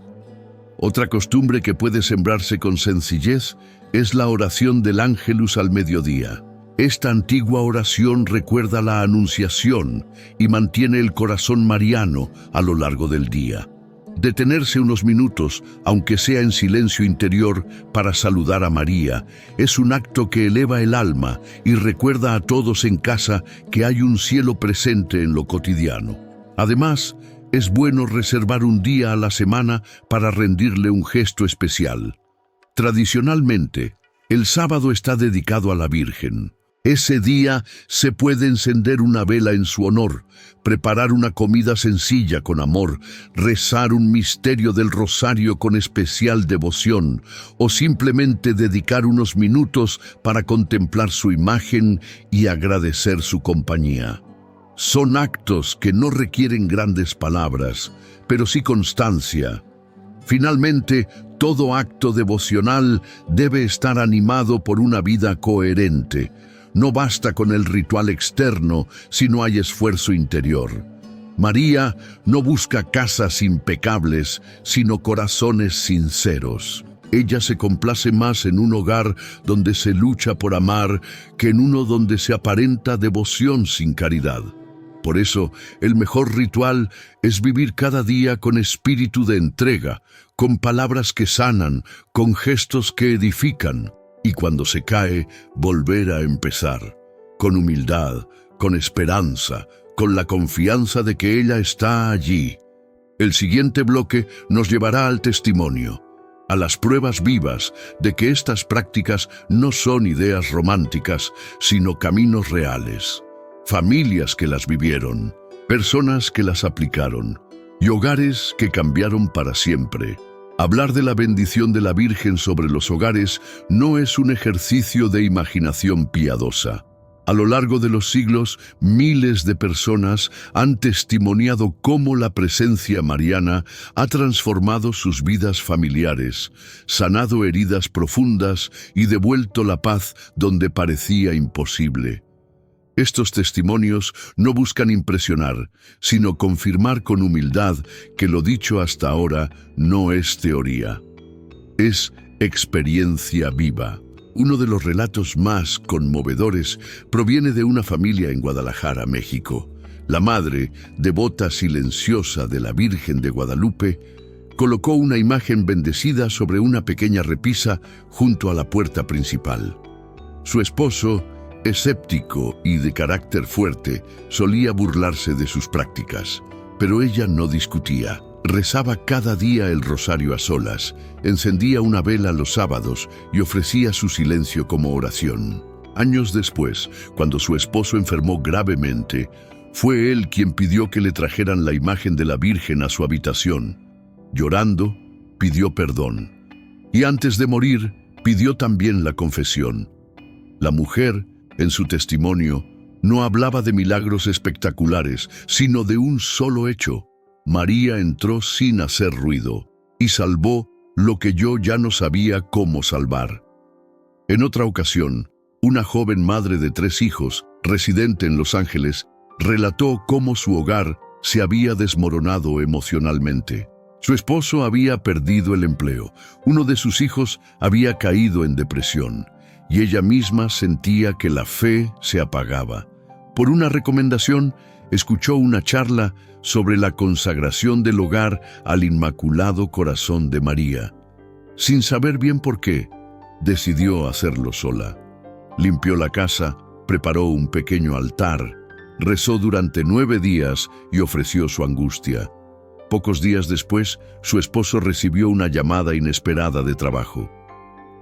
Otra costumbre que puede sembrarse con sencillez es la oración del Ángelus al mediodía. Esta antigua oración recuerda la Anunciación y mantiene el corazón mariano a lo largo del día. Detenerse unos minutos, aunque sea en silencio interior, para saludar a María, es un acto que eleva el alma y recuerda a todos en casa que hay un cielo presente en lo cotidiano. Además, es bueno reservar un día a la semana para rendirle un gesto especial. Tradicionalmente, el sábado está dedicado a la Virgen. Ese día se puede encender una vela en su honor, preparar una comida sencilla con amor, rezar un misterio del rosario con especial devoción o simplemente dedicar unos minutos para contemplar su imagen y agradecer su compañía. Son actos que no requieren grandes palabras, pero sí constancia. Finalmente, todo acto devocional debe estar animado por una vida coherente. No basta con el ritual externo si no hay esfuerzo interior. María no busca casas impecables, sino corazones sinceros. Ella se complace más en un hogar donde se lucha por amar que en uno donde se aparenta devoción sin caridad. Por eso, el mejor ritual es vivir cada día con espíritu de entrega, con palabras que sanan, con gestos que edifican. Y cuando se cae, volver a empezar, con humildad, con esperanza, con la confianza de que ella está allí. El siguiente bloque nos llevará al testimonio, a las pruebas vivas de que estas prácticas no son ideas románticas, sino caminos reales. Familias que las vivieron, personas que las aplicaron, y hogares que cambiaron para siempre. Hablar de la bendición de la Virgen sobre los hogares no es un ejercicio de imaginación piadosa. A lo largo de los siglos, miles de personas han testimoniado cómo la presencia mariana ha transformado sus vidas familiares, sanado heridas profundas y devuelto la paz donde parecía imposible. Estos testimonios no buscan impresionar, sino confirmar con humildad que lo dicho hasta ahora no es teoría. Es experiencia viva. Uno de los relatos más conmovedores proviene de una familia en Guadalajara, México. La madre, devota silenciosa de la Virgen de Guadalupe, colocó una imagen bendecida sobre una pequeña repisa junto a la puerta principal. Su esposo, escéptico y de carácter fuerte, solía burlarse de sus prácticas, pero ella no discutía. Rezaba cada día el rosario a solas, encendía una vela los sábados y ofrecía su silencio como oración. Años después, cuando su esposo enfermó gravemente, fue él quien pidió que le trajeran la imagen de la Virgen a su habitación. Llorando, pidió perdón. Y antes de morir, pidió también la confesión. La mujer, en su testimonio, no hablaba de milagros espectaculares, sino de un solo hecho. María entró sin hacer ruido y salvó lo que yo ya no sabía cómo salvar. En otra ocasión, una joven madre de 3 hijos, residente en Los Ángeles, relató cómo su hogar se había desmoronado emocionalmente. Su esposo había perdido el empleo, uno de sus hijos había caído en depresión, y ella misma sentía que la fe se apagaba. Por una recomendación, escuchó una charla sobre la consagración del hogar al Inmaculado Corazón de María. Sin saber bien por qué, decidió hacerlo sola. Limpió la casa, preparó un pequeño altar, rezó durante 9 días y ofreció su angustia. Pocos días después, su esposo recibió una llamada inesperada de trabajo.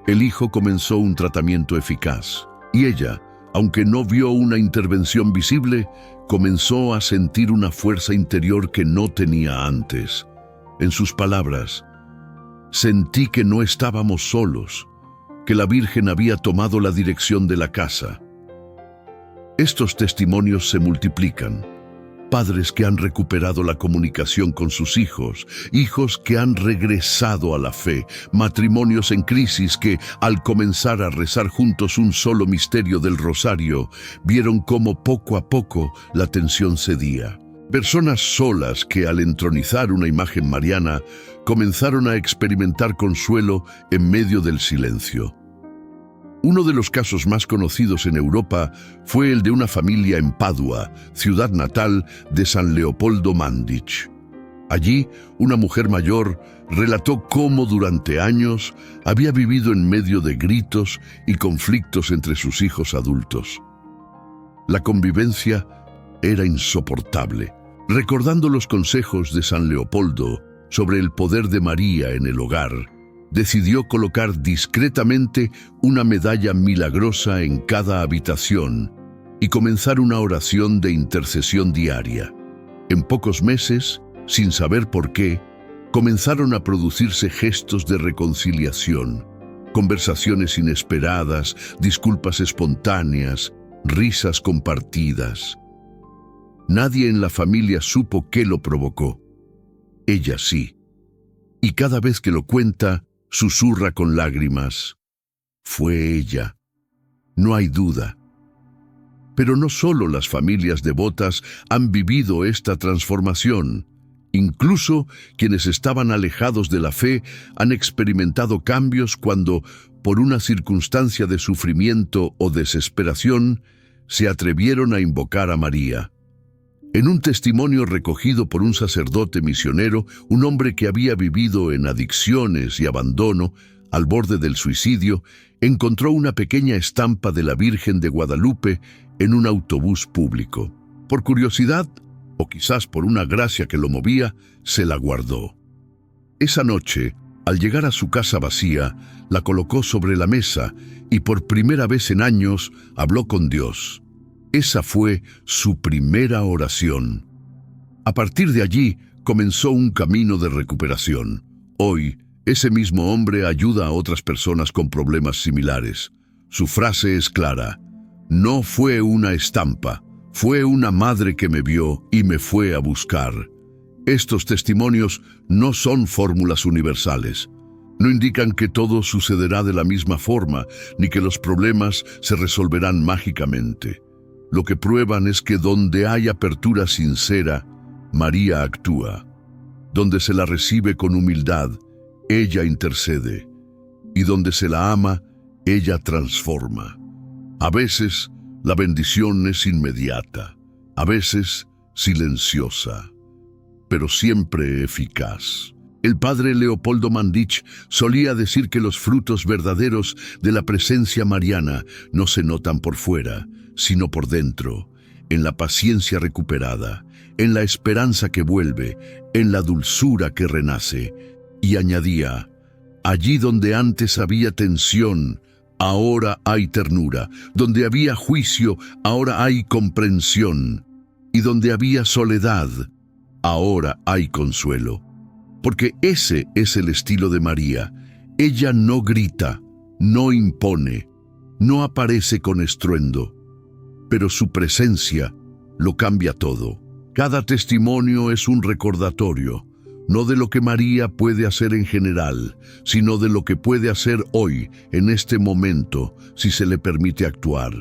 El hijo comenzó un tratamiento eficaz, y ella, aunque no vio una intervención visible, comenzó a sentir una fuerza interior que no tenía antes. En sus palabras, sentí que no estábamos solos, que la Virgen había tomado la dirección de la casa. Estos testimonios se multiplican. Padres que han recuperado la comunicación con sus hijos, hijos que han regresado a la fe, matrimonios en crisis que, al comenzar a rezar juntos un solo misterio del rosario, vieron cómo poco a poco la tensión cedía. Personas solas que, al entronizar una imagen mariana, comenzaron a experimentar consuelo en medio del silencio. Uno de los casos más conocidos en Europa fue el de una familia en Padua, ciudad natal de San Leopoldo Mandic. Allí, una mujer mayor relató cómo durante años había vivido en medio de gritos y conflictos entre sus hijos adultos. La convivencia era insoportable. Recordando los consejos de San Leopoldo sobre el poder de María en el hogar, decidió colocar discretamente una medalla milagrosa en cada habitación y comenzar una oración de intercesión diaria. En pocos meses, sin saber por qué, comenzaron a producirse gestos de reconciliación, conversaciones inesperadas, disculpas espontáneas, risas compartidas. Nadie en la familia supo qué lo provocó. Ella sí. Y cada vez que lo cuenta, susurra con lágrimas: fue ella. No hay duda. Pero no solo las familias devotas han vivido esta transformación. Incluso quienes estaban alejados de la fe han experimentado cambios cuando, por una circunstancia de sufrimiento o desesperación, se atrevieron a invocar a María. En un testimonio recogido por un sacerdote misionero, un hombre que había vivido en adicciones y abandono, al borde del suicidio, encontró una pequeña estampa de la Virgen de Guadalupe en un autobús público. Por curiosidad, o quizás por una gracia que lo movía, se la guardó. Esa noche, al llegar a su casa vacía, la colocó sobre la mesa y por primera vez en años habló con Dios. Esa fue su primera oración. A partir de allí comenzó un camino de recuperación. Hoy, ese mismo hombre ayuda a otras personas con problemas similares. Su frase es clara: no fue una estampa, fue una madre que me vio y me fue a buscar. Estos testimonios no son fórmulas universales. No indican que todo sucederá de la misma forma, ni que los problemas se resolverán mágicamente. Lo que prueban es que donde hay apertura sincera, María actúa. Donde se la recibe con humildad, ella intercede. Y donde se la ama, ella transforma. A veces, la bendición es inmediata. A veces, silenciosa. Pero siempre eficaz. El padre Leopoldo Mandic solía decir que los frutos verdaderos de la presencia mariana no se notan por fuera, sino por dentro, en la paciencia recuperada, en la esperanza que vuelve, en la dulzura que renace. Y añadía: allí donde antes había tensión, ahora hay ternura. Donde había juicio, ahora hay comprensión. Y donde había soledad, ahora hay consuelo. Porque ese es el estilo de María. Ella no grita, no impone, no aparece con estruendo, pero su presencia lo cambia todo. Cada testimonio es un recordatorio, no de lo que María puede hacer en general, sino de lo que puede hacer hoy, en este momento, si se le permite actuar.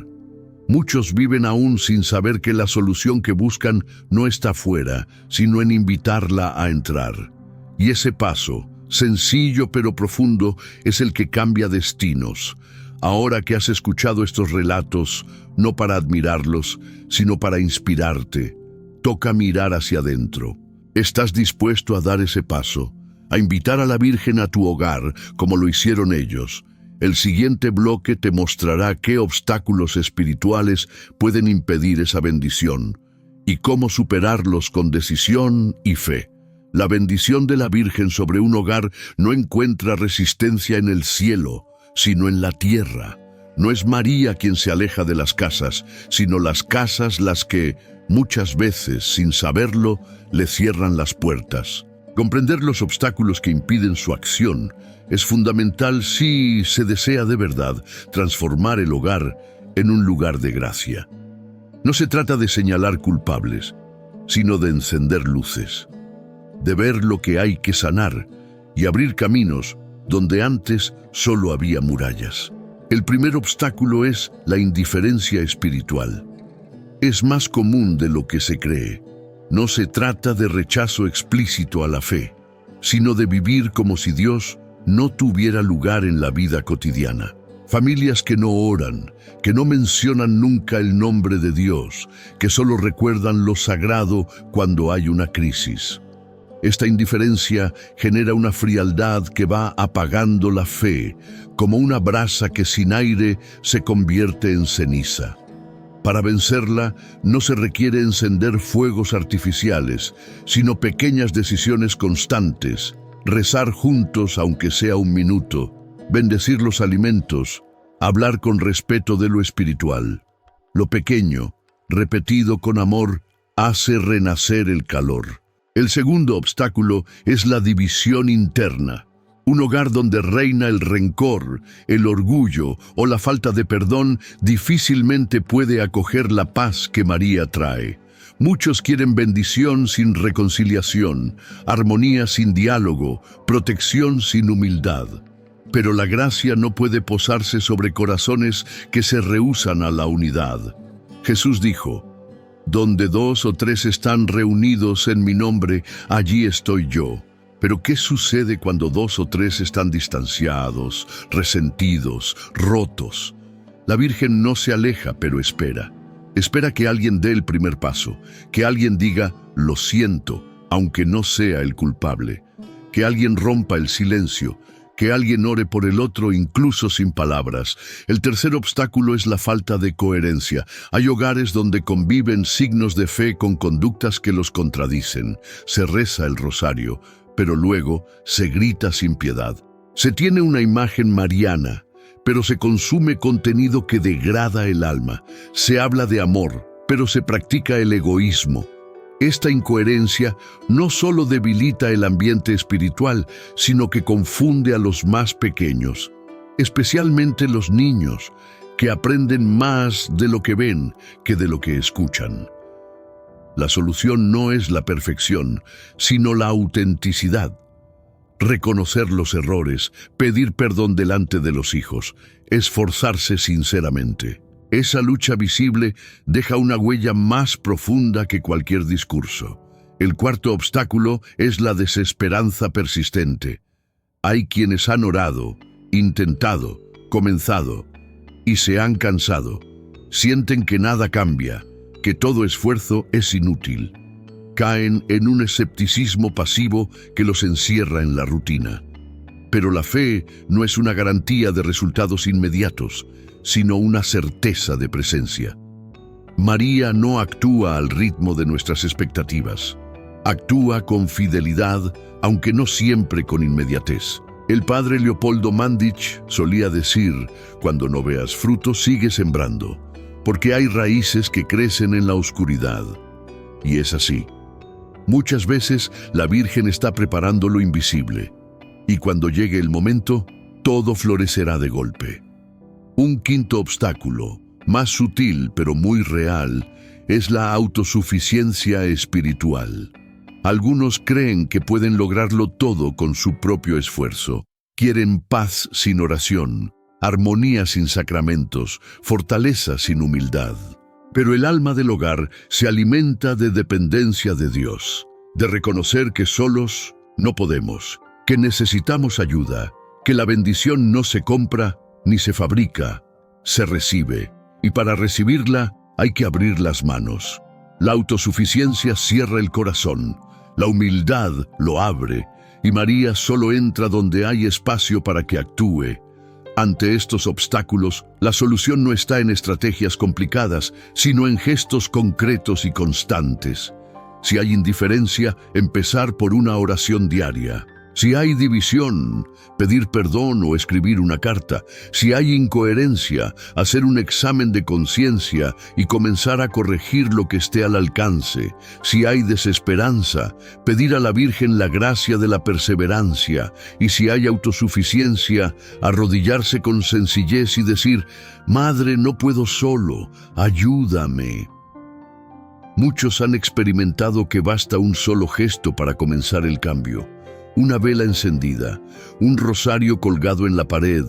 Muchos viven aún sin saber que la solución que buscan no está fuera, sino en invitarla a entrar. Y ese paso, sencillo pero profundo, es el que cambia destinos. Ahora que has escuchado estos relatos, no para admirarlos, sino para inspirarte, toca mirar hacia adentro. ¿Estás dispuesto a dar ese paso, a invitar a la Virgen a tu hogar, como lo hicieron ellos? El siguiente bloque te mostrará qué obstáculos espirituales pueden impedir esa bendición y cómo superarlos con decisión y fe. La bendición de la Virgen sobre un hogar no encuentra resistencia en el cielo, sino en la tierra. No es María quien se aleja de las casas, sino las casas las que, muchas veces, sin saberlo, le cierran las puertas. Comprender los obstáculos que impiden su acción es fundamental si se desea de verdad transformar el hogar en un lugar de gracia. No se trata de señalar culpables, sino de encender luces, de ver lo que hay que sanar y abrir caminos donde antes solo había murallas. El primer obstáculo es la indiferencia espiritual. Es más común de lo que se cree. No se trata de rechazo explícito a la fe, sino de vivir como si Dios no tuviera lugar en la vida cotidiana. Familias que no oran, que no mencionan nunca el nombre de Dios, que solo recuerdan lo sagrado cuando hay una crisis. Esta indiferencia genera una frialdad que va apagando la fe, como una brasa que sin aire se convierte en ceniza. Para vencerla, no se requiere encender fuegos artificiales, sino pequeñas decisiones constantes, rezar juntos aunque sea un minuto, bendecir los alimentos, hablar con respeto de lo espiritual. Lo pequeño, repetido con amor, hace renacer el calor. El segundo obstáculo es la división interna. Un hogar donde reina el rencor, el orgullo o la falta de perdón difícilmente puede acoger la paz que María trae. Muchos quieren bendición sin reconciliación, armonía sin diálogo, protección sin humildad. Pero la gracia no puede posarse sobre corazones que se rehúsan a la unidad. Jesús dijo: «Donde 2 o 3 están reunidos en mi nombre, allí estoy yo». Pero ¿qué sucede cuando 2 o 3 están distanciados, resentidos, rotos? La Virgen no se aleja, pero espera. Espera que alguien dé el primer paso, que alguien diga «lo siento», aunque no sea el culpable, que alguien rompa el silencio, que alguien ore por el otro incluso sin palabras. El tercer obstáculo es la falta de coherencia. Hay hogares donde conviven signos de fe con conductas que los contradicen. Se reza el rosario, pero luego se grita sin piedad. Se tiene una imagen mariana, pero se consume contenido que degrada el alma. Se habla de amor, pero se practica el egoísmo. Esta incoherencia no solo debilita el ambiente espiritual, sino que confunde a los más pequeños, especialmente los niños, que aprenden más de lo que ven que de lo que escuchan. La solución no es la perfección, sino la autenticidad. Reconocer los errores, pedir perdón delante de los hijos, esforzarse sinceramente. Esa lucha visible deja una huella más profunda que cualquier discurso. El cuarto obstáculo es la desesperanza persistente. Hay quienes han orado, intentado, comenzado y se han cansado. Sienten que nada cambia, que todo esfuerzo es inútil. Caen en un escepticismo pasivo que los encierra en la rutina. Pero la fe no es una garantía de resultados inmediatos, sino una certeza de presencia. María no actúa al ritmo de nuestras expectativas. Actúa con fidelidad, aunque no siempre con inmediatez. El padre Leopoldo Mandić solía decir: cuando no veas fruto, sigue sembrando, porque hay raíces que crecen en la oscuridad. Y es así. Muchas veces la Virgen está preparando lo invisible, y cuando llegue el momento, todo florecerá de golpe. Un quinto obstáculo, más sutil pero muy real, es la autosuficiencia espiritual. Algunos creen que pueden lograrlo todo con su propio esfuerzo. Quieren paz sin oración, armonía sin sacramentos, fortaleza sin humildad. Pero el alma del hogar se alimenta de dependencia de Dios, de reconocer que solos no podemos, que necesitamos ayuda, que la bendición no se compra ni se fabrica, se recibe. Y para recibirla hay que abrir las manos. La autosuficiencia cierra el corazón, la humildad lo abre, y María solo entra donde hay espacio para que actúe. Ante estos obstáculos, la solución no está en estrategias complicadas, sino en gestos concretos y constantes. Si hay indiferencia, empezar por una oración diaria. Si hay división, pedir perdón o escribir una carta. Si hay incoherencia, hacer un examen de conciencia y comenzar a corregir lo que esté al alcance. Si hay desesperanza, pedir a la Virgen la gracia de la perseverancia. Y si hay autosuficiencia, arrodillarse con sencillez y decir: «Madre, no puedo solo, ayúdame». Muchos han experimentado que basta un solo gesto para comenzar el cambio. Una vela encendida, un rosario colgado en la pared,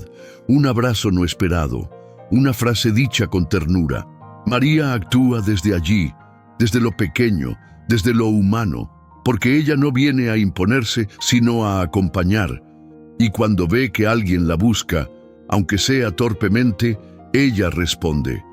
un abrazo no esperado, una frase dicha con ternura. María actúa desde allí, desde lo pequeño, desde lo humano, porque ella no viene a imponerse, sino a acompañar. Y cuando ve que alguien la busca, aunque sea torpemente, ella responde.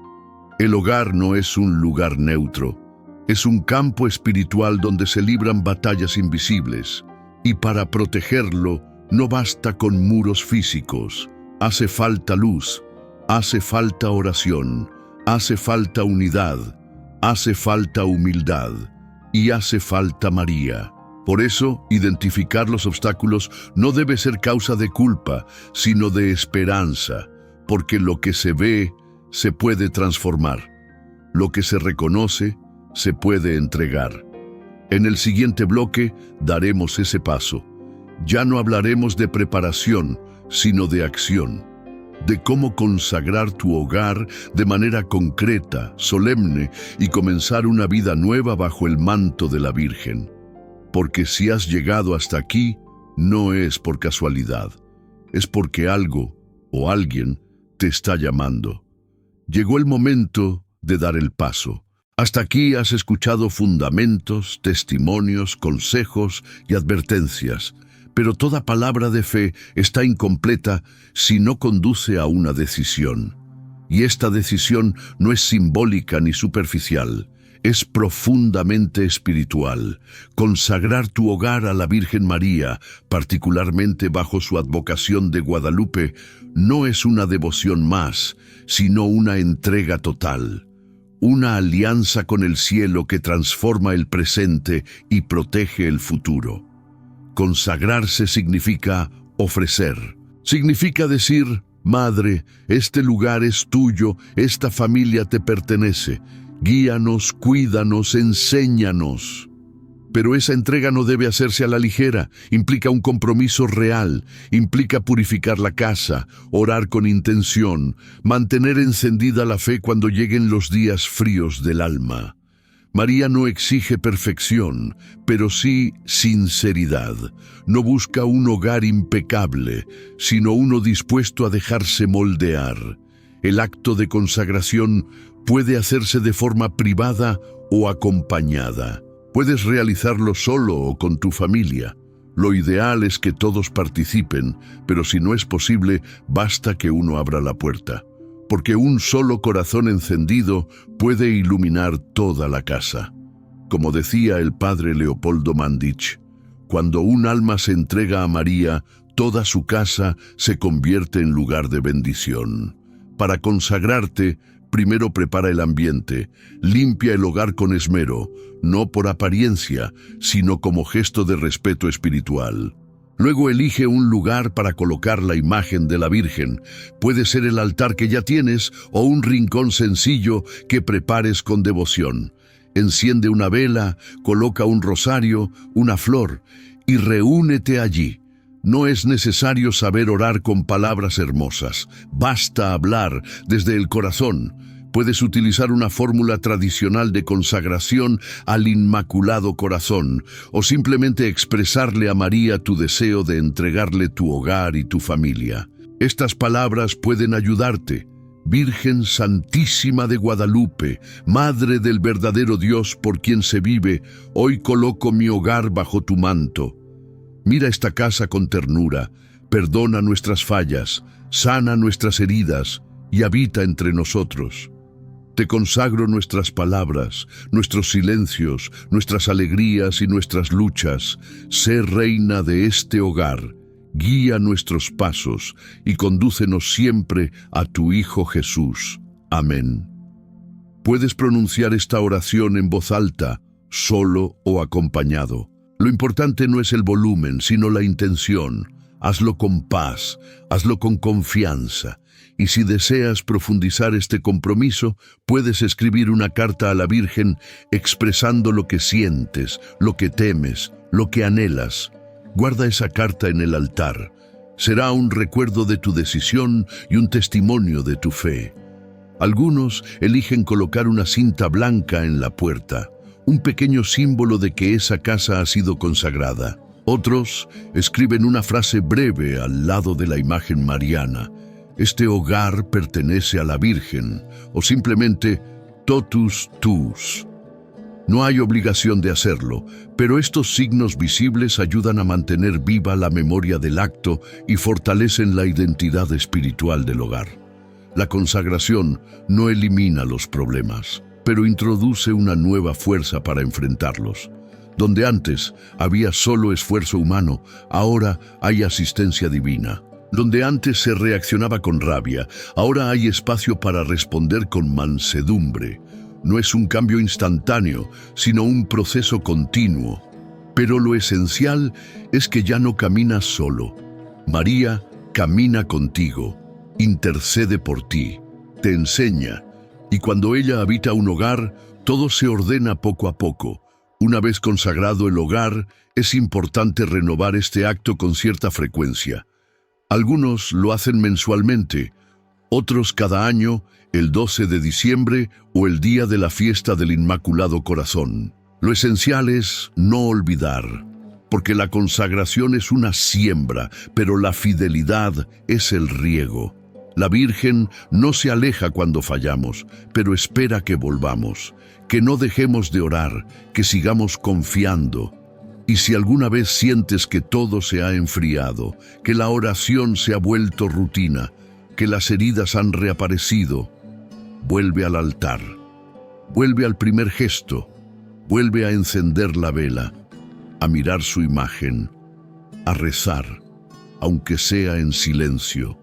El hogar no es un lugar neutro, es un campo espiritual donde se libran batallas invisibles. Y para protegerlo no basta con muros físicos. Hace falta luz, hace falta oración, hace falta unidad, hace falta humildad y hace falta María. Por eso, identificar los obstáculos no debe ser causa de culpa, sino de esperanza, porque lo que se ve se puede transformar. Lo que se reconoce se puede entregar. En el siguiente bloque daremos ese paso. Ya no hablaremos de preparación, sino de acción, de cómo consagrar tu hogar de manera concreta, solemne y comenzar una vida nueva bajo el manto de la Virgen. Porque si has llegado hasta aquí, no es por casualidad, es porque algo o alguien te está llamando. Llegó el momento de dar el paso. Hasta aquí has escuchado fundamentos, testimonios, consejos y advertencias, pero toda palabra de fe está incompleta si no conduce a una decisión. Y esta decisión no es simbólica ni superficial, es profundamente espiritual. Consagrar tu hogar a la Virgen María, particularmente bajo su advocación de Guadalupe, no es una devoción más, sino una entrega total. Una alianza con el cielo que transforma el presente y protege el futuro. Consagrarse significa ofrecer. Significa decir: Madre, este lugar es tuyo, esta familia te pertenece. Guíanos, cuídanos, enséñanos. Pero esa entrega no debe hacerse a la ligera, implica un compromiso real, implica purificar la casa, orar con intención, mantener encendida la fe cuando lleguen los días fríos del alma. María no exige perfección, pero sí sinceridad. No busca un hogar impecable, sino uno dispuesto a dejarse moldear. El acto de consagración puede hacerse de forma privada o acompañada. Puedes realizarlo solo o con tu familia. Lo ideal es que todos participen, pero si no es posible, basta que uno abra la puerta. Porque un solo corazón encendido puede iluminar toda la casa. Como decía el padre Leopoldo Mandich, cuando un alma se entrega a María, toda su casa se convierte en lugar de bendición. Para consagrarte, primero prepara el ambiente, limpia el hogar con esmero, no por apariencia, sino como gesto de respeto espiritual. Luego elige un lugar para colocar la imagen de la Virgen. Puede ser el altar que ya tienes o un rincón sencillo que prepares con devoción. Enciende una vela, coloca un rosario, una flor y reúnete allí. No es necesario saber orar con palabras hermosas. Basta hablar desde el corazón. Puedes utilizar una fórmula tradicional de consagración al Inmaculado Corazón o simplemente expresarle a María tu deseo de entregarle tu hogar y tu familia. Estas palabras pueden ayudarte. Virgen Santísima de Guadalupe, Madre del verdadero Dios por quien se vive, hoy coloco mi hogar bajo tu manto. Mira esta casa con ternura, perdona nuestras fallas, sana nuestras heridas y habita entre nosotros. Te consagro nuestras palabras, nuestros silencios, nuestras alegrías y nuestras luchas. Sé reina de este hogar, guía nuestros pasos y condúcenos siempre a tu Hijo Jesús. Amén. Puedes pronunciar esta oración en voz alta, solo o acompañado. Lo importante no es el volumen, sino la intención. Hazlo con paz, hazlo con confianza. Y si deseas profundizar este compromiso, puedes escribir una carta a la Virgen expresando lo que sientes, lo que temes, lo que anhelas. Guarda esa carta en el altar. Será un recuerdo de tu decisión y un testimonio de tu fe. Algunos eligen colocar una cinta blanca en la puerta, un pequeño símbolo de que esa casa ha sido consagrada. Otros escriben una frase breve al lado de la imagen mariana. Este hogar pertenece a la Virgen, o simplemente totus tuus. No hay obligación de hacerlo, pero estos signos visibles ayudan a mantener viva la memoria del acto y fortalecen la identidad espiritual del hogar. La consagración no elimina los problemas, pero introduce una nueva fuerza para enfrentarlos. Donde antes había solo esfuerzo humano, ahora hay asistencia divina. Donde antes se reaccionaba con rabia, ahora hay espacio para responder con mansedumbre. No es un cambio instantáneo, sino un proceso continuo. Pero lo esencial es que ya no caminas solo. María camina contigo, intercede por ti, te enseña, y cuando ella habita un hogar, todo se ordena poco a poco. Una vez consagrado el hogar, es importante renovar este acto con cierta frecuencia. Algunos lo hacen mensualmente, otros cada año, el 12 de diciembre o el día de la fiesta del Inmaculado Corazón. Lo esencial es no olvidar, porque la consagración es una siembra, pero la fidelidad es el riego. La Virgen no se aleja cuando fallamos, pero espera que volvamos, que no dejemos de orar, que sigamos confiando. Y si alguna vez sientes que todo se ha enfriado, que la oración se ha vuelto rutina, que las heridas han reaparecido, vuelve al altar, vuelve al primer gesto, vuelve a encender la vela, a mirar su imagen, a rezar, aunque sea en silencio.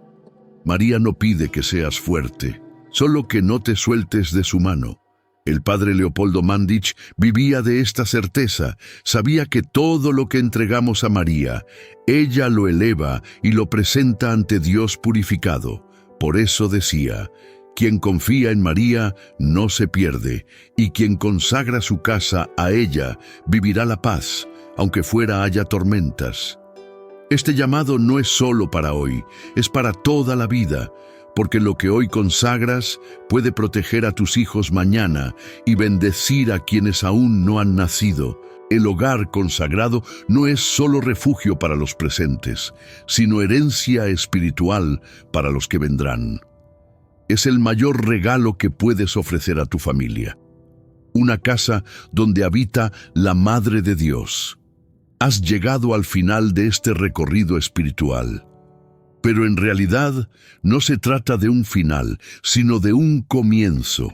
María no pide que seas fuerte, solo que no te sueltes de su mano. El padre Leopoldo Mandić vivía de esta certeza, sabía que todo lo que entregamos a María, ella lo eleva y lo presenta ante Dios purificado. Por eso decía, quien confía en María no se pierde, y quien consagra su casa a ella vivirá la paz, aunque fuera haya tormentas. Este llamado no es solo para hoy, es para toda la vida, porque lo que hoy consagras puede proteger a tus hijos mañana y bendecir a quienes aún no han nacido. El hogar consagrado no es solo refugio para los presentes, sino herencia espiritual para los que vendrán. Es el mayor regalo que puedes ofrecer a tu familia. Una casa donde habita la Madre de Dios. Has llegado al final de este recorrido espiritual. Pero en realidad no se trata de un final, sino de un comienzo.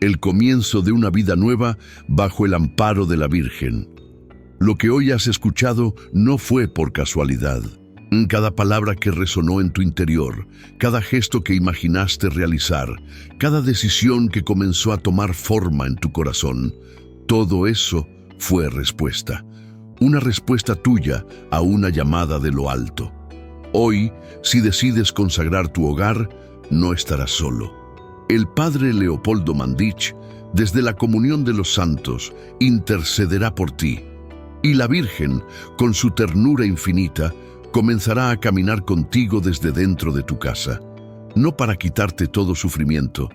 El comienzo de una vida nueva bajo el amparo de la Virgen. Lo que hoy has escuchado no fue por casualidad. Cada palabra que resonó en tu interior, cada gesto que imaginaste realizar, cada decisión que comenzó a tomar forma en tu corazón, todo eso fue respuesta. Una respuesta tuya a una llamada de lo alto. Hoy, si decides consagrar tu hogar, no estarás solo. El padre Leopoldo Mandić, desde la comunión de los santos, intercederá por ti. Y la Virgen, con su ternura infinita, comenzará a caminar contigo desde dentro de tu casa, no para quitarte todo sufrimiento,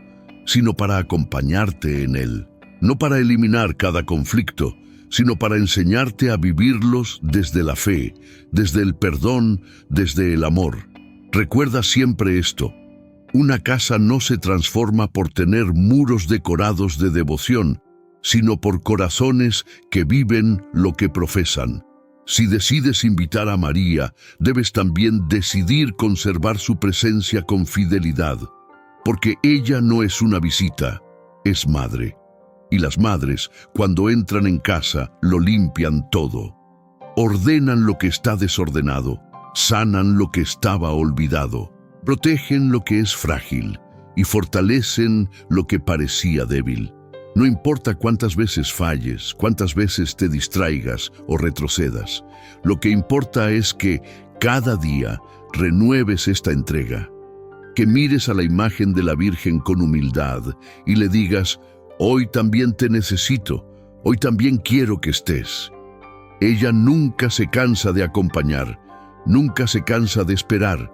sino para acompañarte en él, no para eliminar cada conflicto, sino para enseñarte a vivirlos desde la fe, desde el perdón, desde el amor. Recuerda siempre esto: una casa no se transforma por tener muros decorados de devoción, sino por corazones que viven lo que profesan. Si decides invitar a María, debes también decidir conservar su presencia con fidelidad, porque ella no es una visita, es madre. Y las madres, cuando entran en casa, lo limpian todo. Ordenan lo que está desordenado, sanan lo que estaba olvidado, protegen lo que es frágil y fortalecen lo que parecía débil. No importa cuántas veces falles, cuántas veces te distraigas o retrocedas, lo que importa es que cada día renueves esta entrega, que mires a la imagen de la Virgen con humildad y le digas: hoy también te necesito, hoy también quiero que estés. Ella nunca se cansa de acompañar, nunca se cansa de esperar.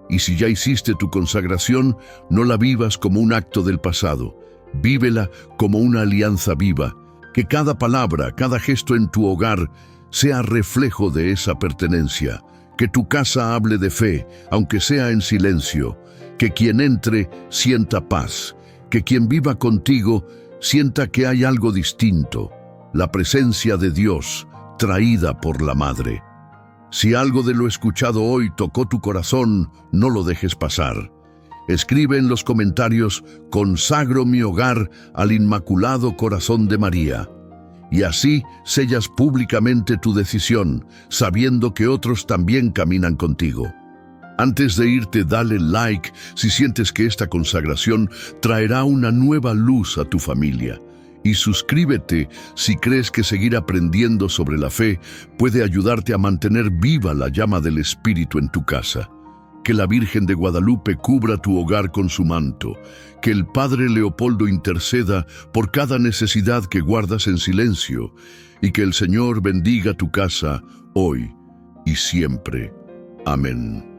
Y si ya hiciste tu consagración, no la vivas como un acto del pasado, vívela como una alianza viva, que cada palabra, cada gesto en tu hogar sea reflejo de esa pertenencia, que tu casa hable de fe, aunque sea en silencio, que quien entre sienta paz, que quien viva contigo sienta que hay algo distinto, la presencia de Dios traída por la Madre. Si algo de lo escuchado hoy tocó tu corazón, no lo dejes pasar. Escribe en los comentarios: consagro mi hogar al Inmaculado Corazón de María. Y así sellas públicamente tu decisión, sabiendo que otros también caminan contigo. Antes de irte, dale like si sientes que esta consagración traerá una nueva luz a tu familia. Y suscríbete si crees que seguir aprendiendo sobre la fe puede ayudarte a mantener viva la llama del Espíritu en tu casa. Que la Virgen de Guadalupe cubra tu hogar con su manto, que el Padre Leopoldo interceda por cada necesidad que guardas en silencio, y que el Señor bendiga tu casa hoy y siempre. Amén.